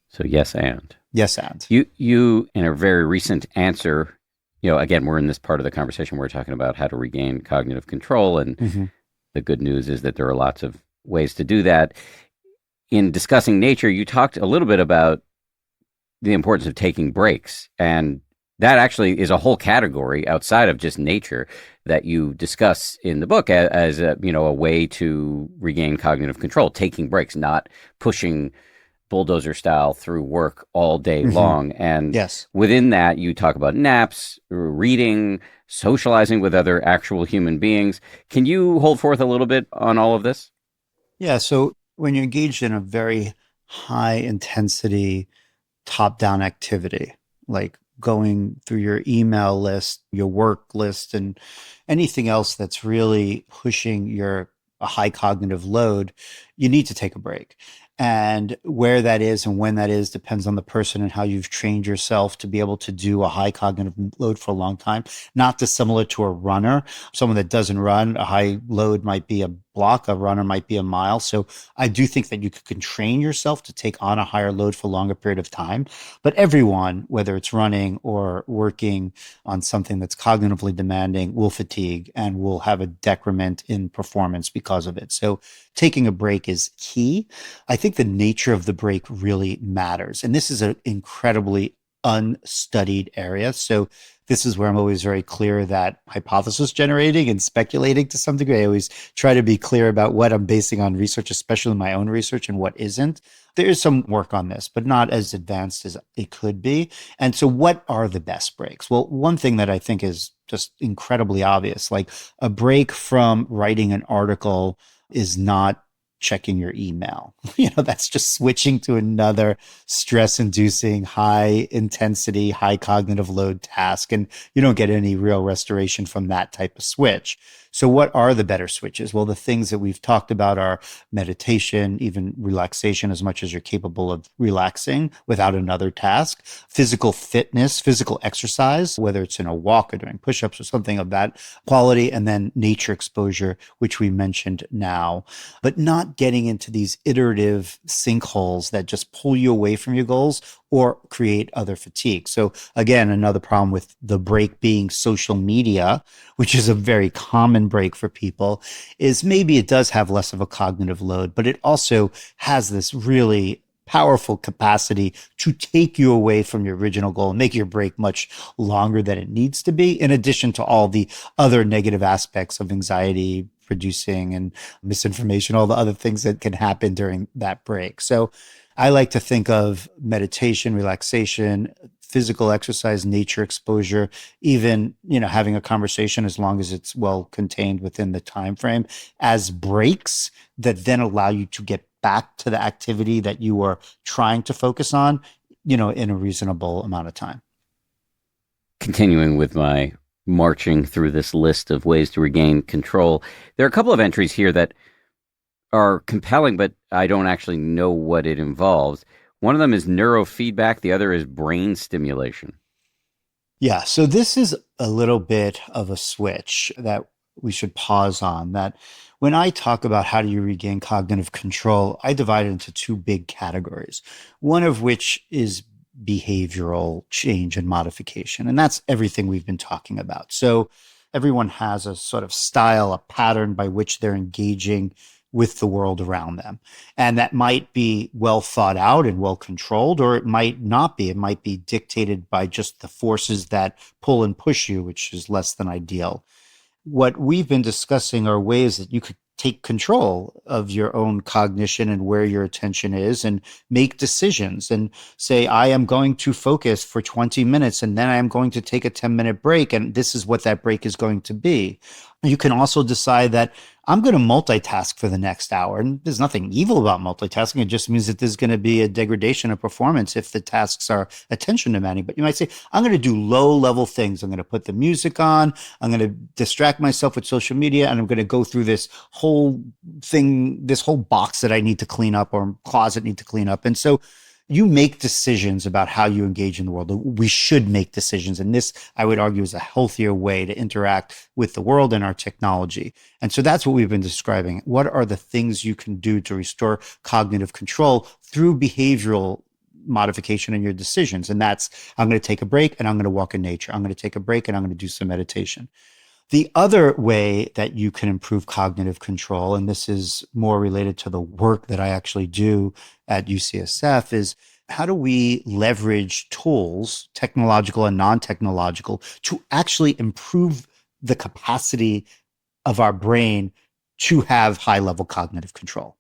S1: So yes, and.
S2: Yes, and.
S1: You in a very recent answer, again, we're in this part of the conversation where we're talking about how to regain cognitive control. And the good news is that there are lots of ways to do that. In discussing nature, you talked a little bit about the importance of taking breaks, and that actually is a whole category outside of just nature that you discuss in the book as a way to regain cognitive control, taking breaks, not pushing bulldozer style through work all day long. And within that, you talk about naps, reading, socializing with other actual human beings. Can you hold forth a little bit on all of this?
S2: Yeah. So when you're engaged in a very high intensity top-down activity, like going through your email list, your work list, and anything else that's really pushing a high cognitive load, you need to take a break. And where that is and when that is depends on the person and how you've trained yourself to be able to do a high cognitive load for a long time. Not dissimilar to a runner. Someone that doesn't run, a high load might be a block, a runner might be a mile. So I do think that you can train yourself to take on a higher load for a longer period of time. But everyone, whether it's running or working on something that's cognitively demanding, will fatigue and will have a decrement in performance because of it. So taking a break is key. I think the nature of the break really matters. And this is an incredibly unstudied area. So this is where I'm always very clear that hypothesis generating and speculating to some degree, I always try to be clear about what I'm basing on research, especially my own research, and what isn't. there is some work on this, but not as advanced as it could be. And so, what are the best breaks? Well, one thing that I think is just incredibly obvious, like a break from writing an article is not checking your email. That's just switching to another stress inducing, high intensity, high cognitive load task. And you don't get any real restoration from that type of switch. So, what are the better switches? Well, the things that we've talked about are meditation, even relaxation, as much as you're capable of relaxing without another task, physical fitness, physical exercise, whether it's in a walk or doing push ups or something of that quality, and then nature exposure, which we mentioned now, but not getting into these iterative sinkholes that just pull you away from your goals or create other fatigue. So again, another problem with the break being social media, which is a very common break for people, is maybe it does have less of a cognitive load, but it also has this really powerful capacity to take you away from your original goal and make your break much longer than it needs to be, in addition to all the other negative aspects of anxiety producing and misinformation, all the other things that can happen during that break. So I like to think of meditation, relaxation, physical exercise, nature exposure, even, having a conversation, as long as it's well contained within the time frame, as breaks that then allow you to get back to the activity that you are trying to focus on, in a reasonable amount of time.
S1: Continuing with my marching through this list of ways to regain control, there are a couple of entries here that are compelling, but I don't actually know what it involves. One of them is neurofeedback. The other is brain stimulation.
S2: Yeah. So this is a little bit of a switch that we should pause on. That when I talk about how do you regain cognitive control, I divide it into two big categories, one of which is behavioral change and modification. And that's everything we've been talking about. So everyone has a sort of style, a pattern by which they're engaging with the world around them. And that might be well thought out and well controlled, or it might not be. It might be dictated by just the forces that pull and push you, which is less than ideal. What we've been discussing are ways that you could take control of your own cognition and where your attention is and make decisions and say, I am going to focus for 20 minutes and then I am going to take a 10-minute break. And this is what that break is going to be. You can also decide that I'm going to multitask for the next hour. And there's nothing evil about multitasking. It just means that there's going to be a degradation of performance if the tasks are attention demanding. But you might say, I'm going to do low level things. I'm going to put the music on. I'm going to distract myself with social media. And I'm going to go through this whole thing, this whole box that I need to clean up or closet need to clean up. And so you make decisions about how you engage in the world. We should make decisions. And this, I would argue, is a healthier way to interact with the world and our technology. And so that's what we've been describing. What are the things you can do to restore cognitive control through behavioral modification in your decisions? And that's, I'm going to take a break and I'm going to walk in nature. I'm going to take a break and I'm going to do some meditation. The other way that you can improve cognitive control, and this is more related to the work that I actually do at UCSF, is how do we leverage tools, technological and non-technological, to actually improve the capacity of our brain to have high-level cognitive control?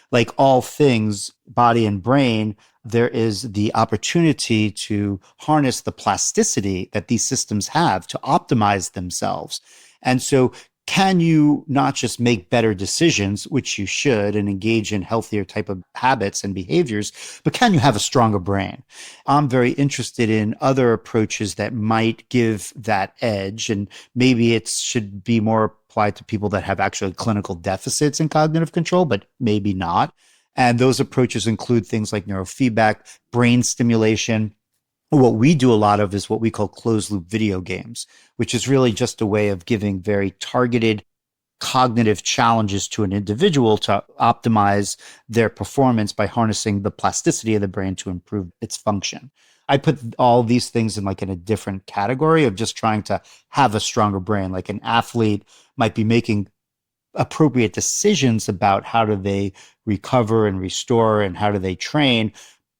S2: Like all things, body and brain, there is the opportunity to harness the plasticity that these systems have to optimize themselves. And so can you not just make better decisions, which you should, and engage in healthier type of habits and behaviors, but can you have a stronger brain? I'm very interested in other approaches that might give that edge, and maybe it should be more applied to people that have actually clinical deficits in cognitive control, but maybe not. And those approaches include things like neurofeedback, brain stimulation. What we do a lot of is what we call closed loop video games, which is really just a way of giving very targeted cognitive challenges to an individual to optimize their performance by harnessing the plasticity of the brain to improve its function. I put all these things in a different category of just trying to have a stronger brain. Like an athlete might be making appropriate decisions about how do they recover and restore and how do they train,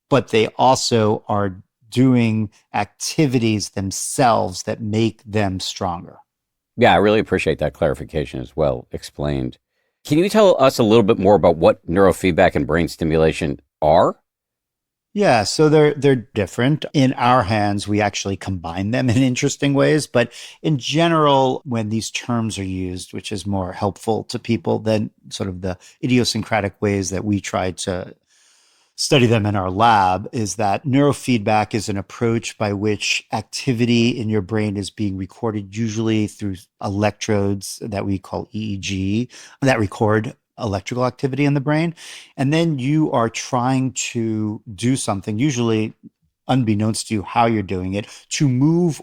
S2: but they also are doing activities themselves that make them stronger.
S1: Yeah, I really appreciate that clarification as well explained. Can you tell us a little bit more about what neurofeedback and brain stimulation are?
S2: Yeah, so they're different. In our hands, we actually combine them in interesting ways, but in general, when these terms are used, which is more helpful to people than sort of the idiosyncratic ways that we try to study them in our lab, is that neurofeedback is an approach by which activity in your brain is being recorded, usually through electrodes that we call EEG, that record electrical activity in the brain. And then you are trying to do something, usually unbeknownst to you how you're doing it, to move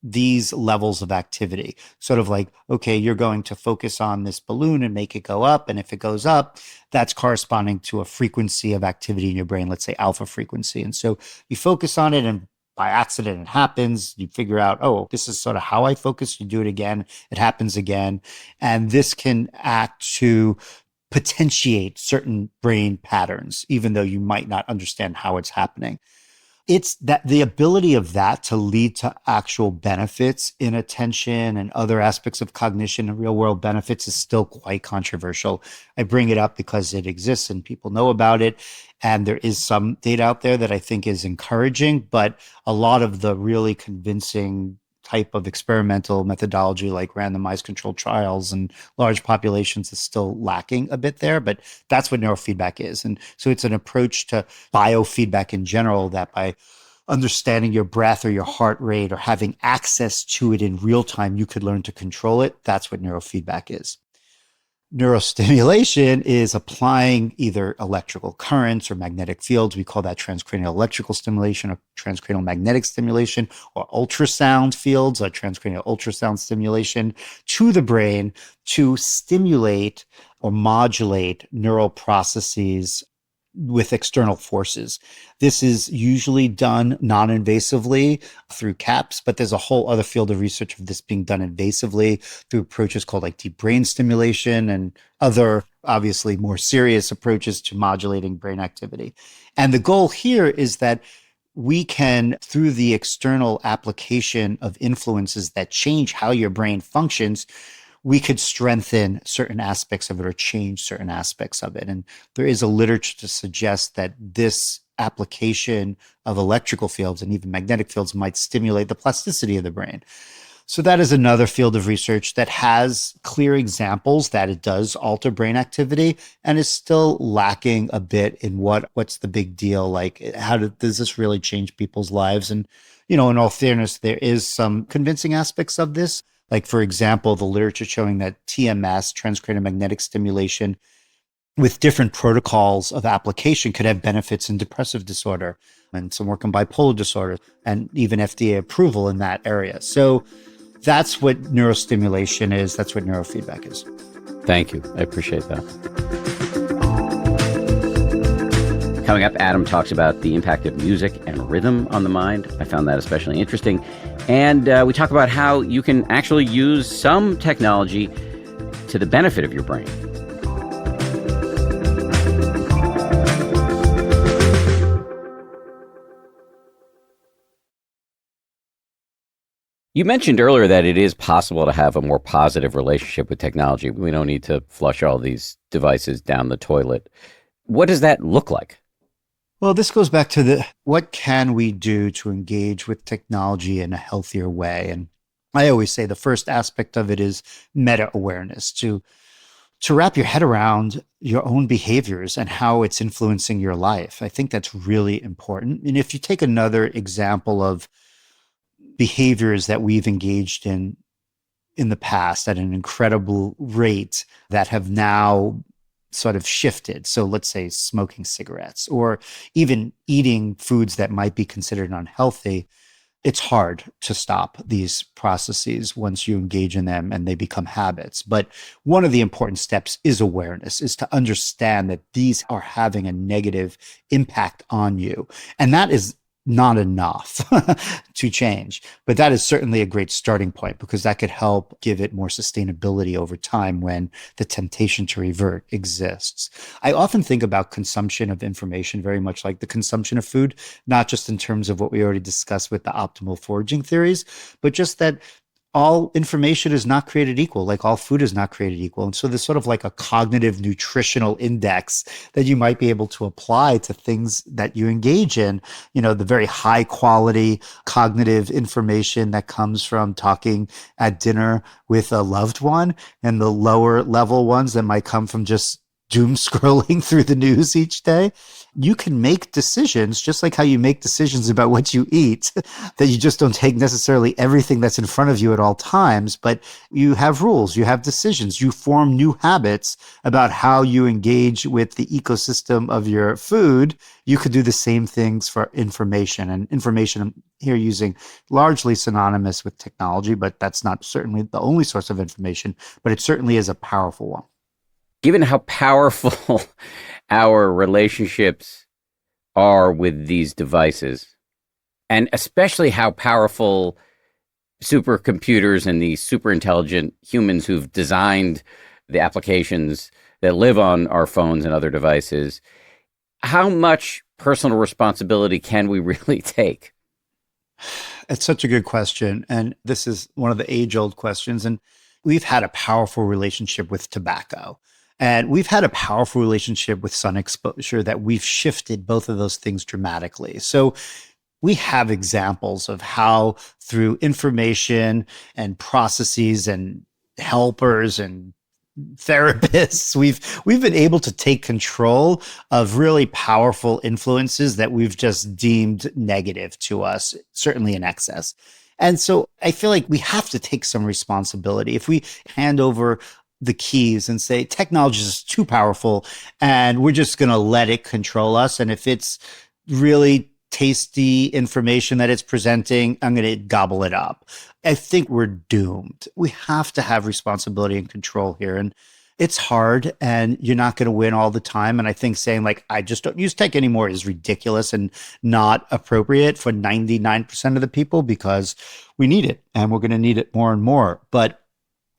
S2: these levels of activity. Sort of like, okay, you're going to focus on this balloon and make it go up. And if it goes up, that's corresponding to a frequency of activity in your brain, let's say alpha frequency. And so you focus on it, and by accident, it happens. You figure out, oh, this is sort of how I focus. You do it again, it happens again. And this can act to potentiate certain brain patterns, even though you might not understand how it's happening. It's that the ability of that to lead to actual benefits in attention and other aspects of cognition and real world benefits is still quite controversial. I bring it up because it exists and people know about it. And there is some data out there that I think is encouraging, but a lot of the really convincing type of experimental methodology like randomized controlled trials and large populations is still lacking a bit there, but that's what neurofeedback is. And so it's an approach to biofeedback in general, that by understanding your breath or your heart rate or having access to it in real time, you could learn to control it. That's what neurofeedback is. Neurostimulation is applying either electrical currents or magnetic fields. We call that transcranial electrical stimulation or transcranial magnetic stimulation, or ultrasound fields or transcranial ultrasound stimulation to the brain to stimulate or modulate neural processes with external forces. This is usually done non-invasively through CAPS, but there's a whole other field of research of this being done invasively through approaches called like deep brain stimulation and other obviously more serious approaches to modulating brain activity. And the goal here is that we can, through the external application of influences that change how your brain functions, we could strengthen certain aspects of it or change certain aspects of it. And there is a literature to suggest that this application of electrical fields and even magnetic fields might stimulate the plasticity of the brain. So that is another field of research that has clear examples that it does alter brain activity and is still lacking a bit in what's the big deal? Like, does this really change people's lives? And, in all fairness, there is some convincing aspects of this. Like, for example, the literature showing that TMS, transcranial magnetic stimulation, with different protocols of application could have benefits in depressive disorder and some work in bipolar disorder and even FDA approval in that area. So that's what neurostimulation is. That's what neurofeedback is.
S1: Thank you. I appreciate that. Coming up, Adam talks about the impact of music and rhythm on the mind. I found that especially interesting. And we talk about how you can actually use some technology to the benefit of your brain. You mentioned earlier that it is possible to have a more positive relationship with technology. We don't need to flush all these devices down the toilet. What does that look like?
S2: Well, this goes back to what can we do to engage with technology in a healthier way? And I always say the first aspect of it is meta awareness, to wrap your head around your own behaviors and how it's influencing your life. I think that's really important. And if you take another example of behaviors that we've engaged in the past at an incredible rate that have now sort of shifted. So let's say smoking cigarettes or even eating foods that might be considered unhealthy. It's hard to stop these processes once you engage in them and they become habits. But one of the important steps is awareness, is to understand that these are having a negative impact on you. And that is not enough to change. But that is certainly a great starting point because that could help give it more sustainability over time when the temptation to revert exists. I often think about consumption of information very much like the consumption of food, not just in terms of what we already discussed with the optimal foraging theories, but just that all information is not created equal, like all food is not created equal. And so there's sort of like a cognitive nutritional index that you might be able to apply to things that you engage in, the very high quality cognitive information that comes from talking at dinner with a loved one, and the lower level ones that might come from just doom scrolling through the news each day. You can make decisions just like how you make decisions about what you eat, that you just don't take necessarily everything that's in front of you at all times, but you have rules, you have decisions, you form new habits about how you engage with the ecosystem of your food. You could do the same things for information, and information I'm here using largely synonymous with technology, but that's not certainly the only source of information, but it certainly is a powerful one.
S1: Given how powerful our relationships are with these devices, and especially how powerful supercomputers and these super intelligent humans who've designed the applications that live on our phones and other devices, how much personal responsibility can we really take?
S2: It's such a good question. And this is one of the age-old questions. And we've had a powerful relationship with tobacco. And we've had a powerful relationship with sun exposure that we've shifted both of those things dramatically. So we have examples of how through information and processes and helpers and therapists, we've been able to take control of really powerful influences that we've just deemed negative to us, certainly in excess. And so I feel like we have to take some responsibility. If we hand over the keys and say technology is too powerful and we're just going to let it control us, and if it's really tasty information that it's presenting, I'm going to gobble it up, I think we're doomed. We have to have responsibility and control here. And it's hard, and you're not going to win all the time. And I think saying like, I just don't use tech anymore is ridiculous and not appropriate for 99% of the people, because we need it and we're going to need it more and more. But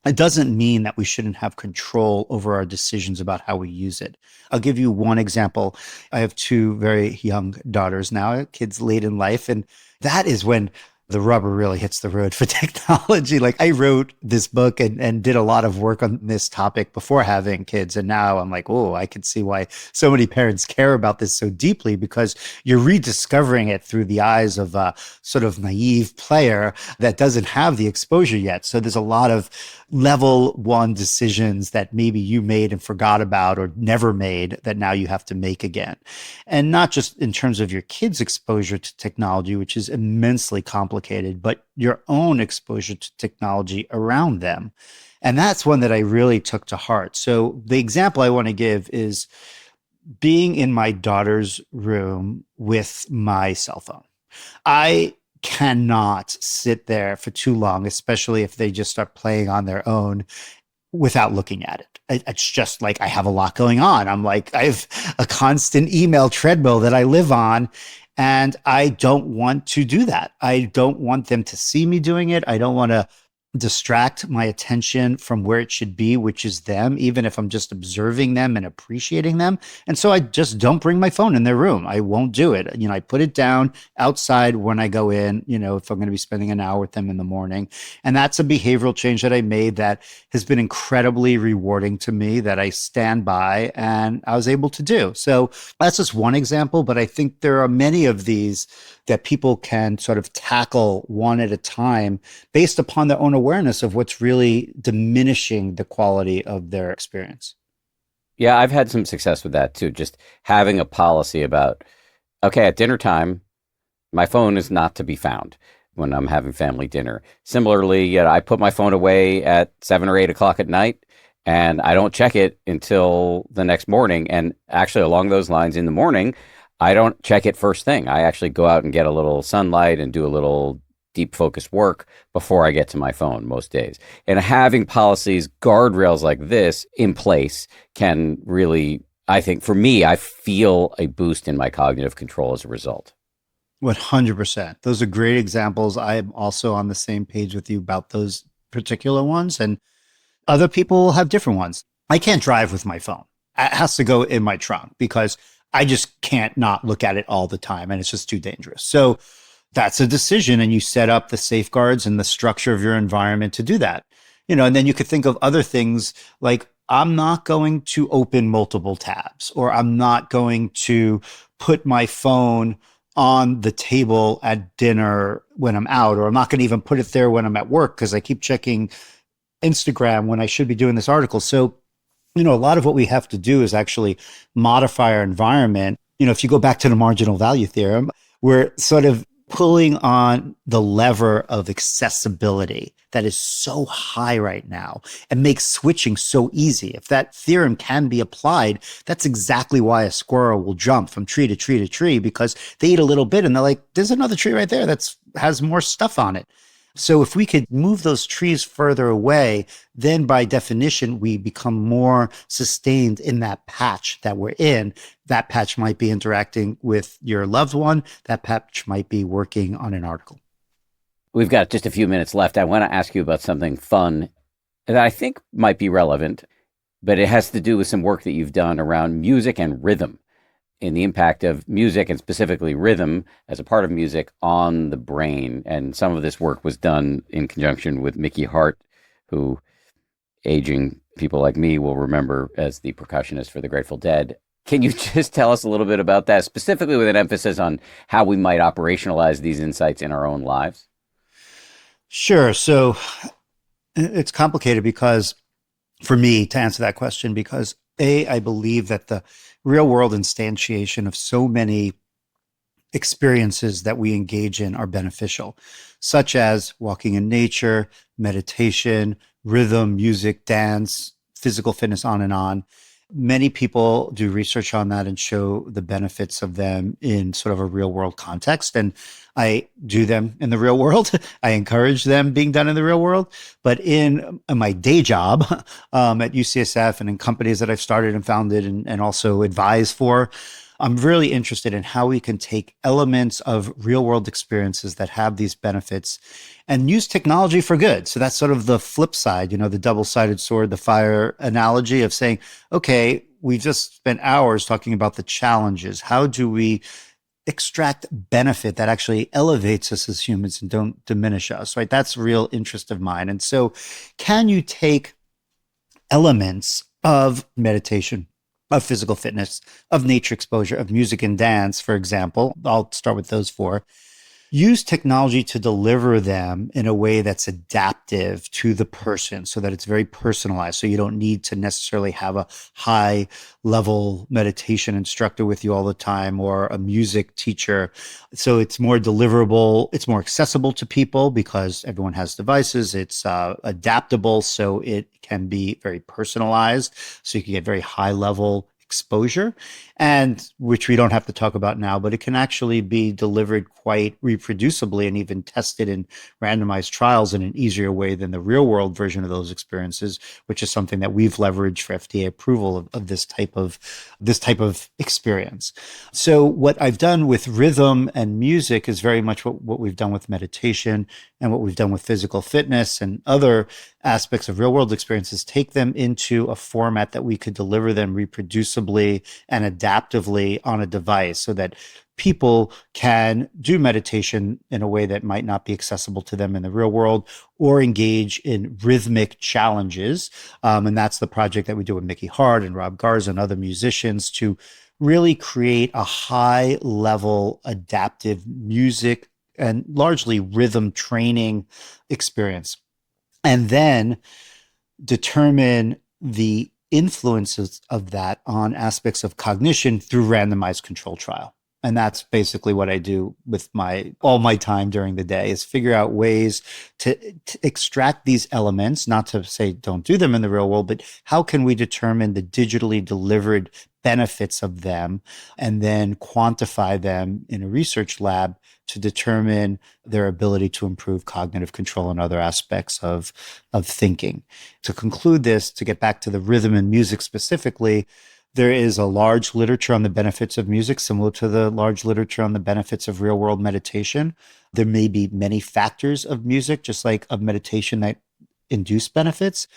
S2: it doesn't mean that we shouldn't have control over our decisions about how we use it. I'll give you one example. I have two very young daughters now, kids late in life, and that is when the rubber really hits the road for technology. Like, I wrote this book and did a lot of work on this topic before having kids. And now I'm like, oh, I can see why so many parents care about this so deeply, because you're rediscovering it through the eyes of a sort of naive player that doesn't have the exposure yet. So there's a lot of level one decisions that maybe you made and forgot about or never made that now you have to make again. And not just in terms of your kids' exposure to technology, which is immensely complicated, but your own exposure to technology around them. And that's one that I really took to heart. So the example I want to give is being in my daughter's room with my cell phone. I cannot sit there for too long, especially if they just start playing on their own, without looking at it. It's just like I have a lot going on. I'm like, I have a constant email treadmill that I live on, and I don't want to do that. I don't want them to see me doing it. I don't want to distract my attention from where it should be, which is them, even if I'm just observing them and appreciating them. And so I just don't bring my phone in their room. I won't do it. I put it down outside when I go in, if I'm going to be spending an hour with them in the morning. And that's a behavioral change that I made that has been incredibly rewarding to me, that I stand by and I was able to do. So that's just one example, but I think there are many of these that people can sort of tackle one at a time based upon their own awareness of what's really diminishing the quality of their experience.
S1: Yeah, I've had some success with that too. Just having a policy about, okay, at dinner time, my phone is not to be found when I'm having family dinner. Similarly, I put my phone away at 7 or 8 o'clock at night, and I don't check it until the next morning. And actually, along those lines, in the morning, I don't check it first thing. I actually go out and get a little sunlight and do a little deep focus work before I get to my phone most days. And having policies, guardrails like this in place can really, I think, for me, I feel a boost in my cognitive control as a result.
S2: 100%. Those are great examples. I am also on the same page with you about those particular ones. And other people will have different ones. I can't drive with my phone. It has to go in my trunk because I just can't not look at it all the time, and it's just too dangerous. So That's a decision, and you set up the safeguards and the structure of your environment to do that. And then you could think of other things like I'm not going to open multiple tabs, or I'm not going to put my phone on the table at dinner when I'm out, or I'm not going to even put it there when I'm at work because I keep checking Instagram when I should be doing this article. So, a lot of what we have to do is actually modify our environment. If you go back to the marginal value theorem, we're sort of pulling on the lever of accessibility that is so high right now and makes switching so easy. If that theorem can be applied, that's exactly why a squirrel will jump from tree to tree to tree, because they eat a little bit and they're like, there's another tree right there that's has more stuff on it. So if we could move those trees further away, then by definition, we become more sustained in that patch that we're in. That patch might be interacting with your loved one. That patch might be working on an article.
S1: We've got just a few minutes left. I want to ask you about something fun that I think might be relevant, but it has to do with some work that you've done around music and rhythm, and the impact of music and specifically rhythm as a part of music on the brain. And some of this work was done in conjunction with Mickey Hart, who aging people like me will remember as the percussionist for the Grateful Dead. Can you just tell us a little bit about that, specifically with an emphasis on how we might operationalize these insights in our own lives?
S2: Sure. So it's complicated because for me to answer that question, because I believe that the real world instantiation of so many experiences that we engage in are beneficial, such as walking in nature, meditation, rhythm, music, dance, physical fitness, on and on. Many people do research on that and show the benefits of them in sort of a real world context. And I do them in the real world. I encourage them being done in the real world. But in my day job at UCSF and in companies that I've started and founded and also advise for, I'm really interested in how we can take elements of real world experiences that have these benefits and use technology for good. So that's sort of the flip side, the double-sided sword, the fire analogy of saying, okay, we've just spent hours talking about the challenges. How do we extract benefit that actually elevates us as humans and don't diminish us, right? That's a real interest of mine. And so can you take elements of meditation, of physical fitness, of nature exposure, of music and dance, for example? I'll start with those four. Use technology to deliver them in a way that's adaptive to the person so that it's very personalized. So you don't need to necessarily have a high level meditation instructor with you all the time or a music teacher. So it's more deliverable. It's more accessible to people because everyone has devices. It's adaptable. So it can be very personalized. So you can get very high level exposure, and which we don't have to talk about now, but it can actually be delivered quite reproducibly and even tested in randomized trials in an easier way than the real world version of those experiences, which is something that we've leveraged for FDA approval of this type of experience. So what I've done with rhythm and music is very much what we've done with meditation and what we've done with physical fitness and other aspects of real world experiences, take them into a format that we could deliver them reproducibly and adaptively on a device so that people can do meditation in a way that might not be accessible to them in the real world or engage in rhythmic challenges. And that's the project that we do with Mickey Hart and Rob Garza and other musicians to really create a high level adaptive music and largely rhythm training experience. And then determine the influences of that on aspects of cognition through randomized control trial. And that's basically what I do with all my time during the day, is figure out ways to extract these elements, not to say don't do them in the real world, but how can we determine the digitally delivered benefits of them and then quantify them in a research lab to determine their ability to improve cognitive control and other aspects of thinking. To conclude this, to get back to the rhythm and music specifically, there is a large literature on the benefits of music, similar to the large literature on the benefits of real world meditation. There may be many factors of music, just like of meditation, that induce benefits.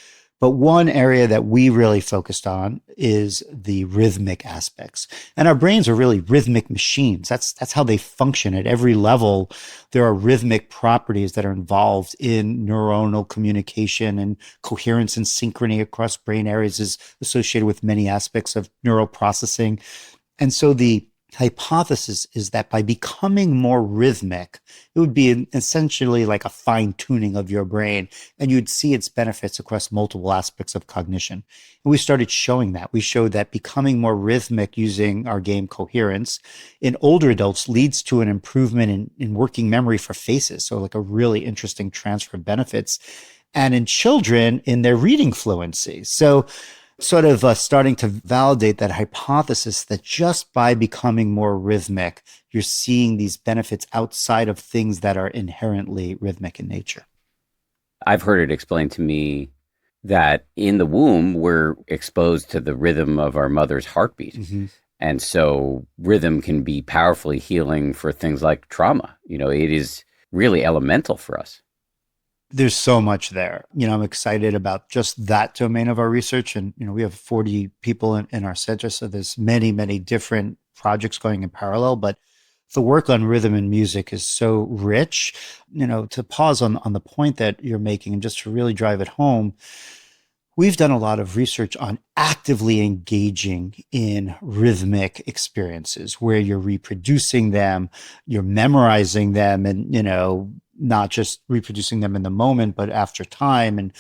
S2: But one area that we really focused on is the rhythmic aspects. And our brains are really rhythmic machines. That's how they function at every level. There are rhythmic properties that are involved in neuronal communication, and coherence and synchrony across brain areas is associated with many aspects of neural processing. And so the hypothesis is that by becoming more rhythmic, it would be essentially like a fine tuning of your brain, and you'd see its benefits across multiple aspects of cognition. And we started showing that. We showed that becoming more rhythmic using our game coherence in older adults leads to an improvement in working memory for faces. So like a really interesting transfer of benefits. And in children, in their reading fluency. So sort of starting to validate that hypothesis that just by becoming more rhythmic, you're seeing these benefits outside of things that are inherently rhythmic in nature.
S1: I've heard it explained to me that in the womb, we're exposed to the rhythm of our mother's heartbeat. Mm-hmm. And so rhythm can be powerfully healing for things like trauma. It is really elemental for us.
S2: There's so much there. I'm excited about just that domain of our research. And, we have 40 people in our center. So there's many, many different projects going in parallel. But the work on rhythm and music is so rich. To pause on the point that you're making and just to really drive it home, we've done a lot of research on actively engaging in rhythmic experiences where you're reproducing them, you're memorizing them, and, not just reproducing them in the moment, but after time. And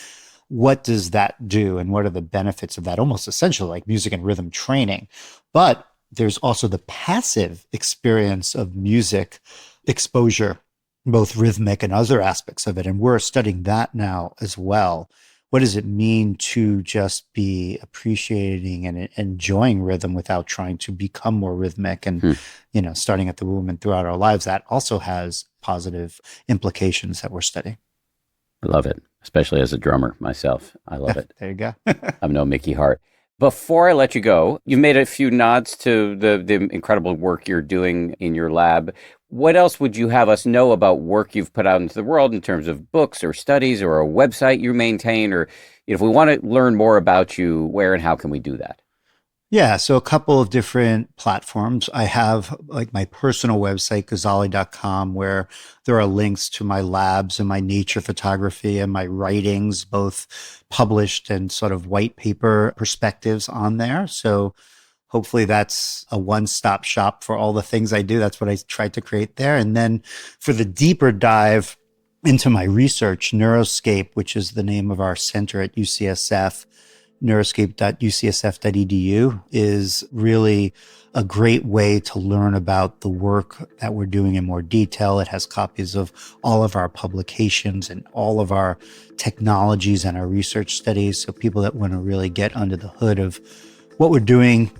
S2: what does that do? And what are the benefits of that? Almost essentially like music and rhythm training. But there's also the passive experience of music exposure, both rhythmic and other aspects of it. And we're studying that now as well. What does it mean to just be appreciating and enjoying rhythm without trying to become more rhythmic? And, starting at the womb and throughout our lives, that also has positive implications that we're studying.
S1: I love it, especially as a drummer myself. I love it.
S2: There you go.
S1: I'm no Mickey Hart. Before I let you go, you've made a few nods to the incredible work you're doing in your lab. What else would you have us know about work you've put out into the world in terms of books or studies or a website you maintain? Or if we want to learn more about you, where and how can we do that?
S2: Yeah, so a couple of different platforms. I have like my personal website, Gazzaley.com, where there are links to my labs and my nature photography and my writings, both published and sort of white paper perspectives on there. So hopefully that's a one-stop shop for all the things I do. That's what I tried to create there. And then for the deeper dive into my research, Neuroscape, which is the name of our center at UCSF, neuroscape.ucsf.edu, is really a great way to learn about the work that we're doing in more detail. It has copies of all of our publications and all of our technologies and our research studies. So people that want to really get under the hood of what we're doing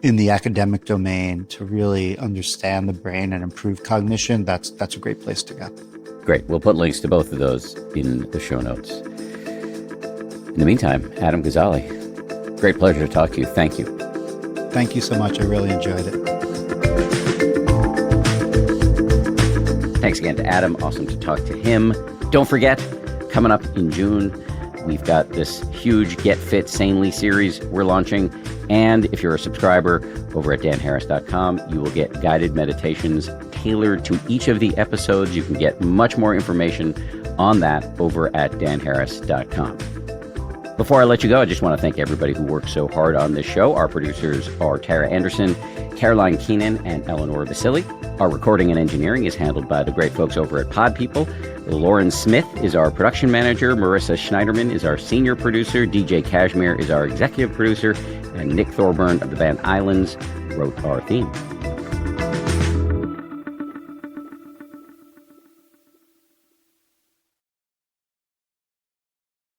S2: in the academic domain to really understand the brain and improve cognition, that's a great place to go.
S1: Great. We'll put links to both of those in the show notes. In the meantime, Adam Gazzaley, great pleasure to talk to you. Thank you.
S2: Thank you so much. I really enjoyed it.
S1: Thanks again to Adam. Awesome to talk to him. Don't forget, coming up in June, we've got this huge Get Fit Sanely series we're launching. And if you're a subscriber over at danharris.com, you will get guided meditations tailored to each of the episodes. You can get much more information on that over at danharris.com. Before I let you go, I just want to thank everybody who worked so hard on this show. Our producers are Tara Anderson, Caroline Keenan, and Eleanor Vasily. Our recording and engineering is handled by the great folks over at Pod People. Lauren Smith is our production manager. Marissa Schneiderman is our senior producer. DJ Kashmir is our executive producer. And Nick Thorburn of the band Islands wrote our theme.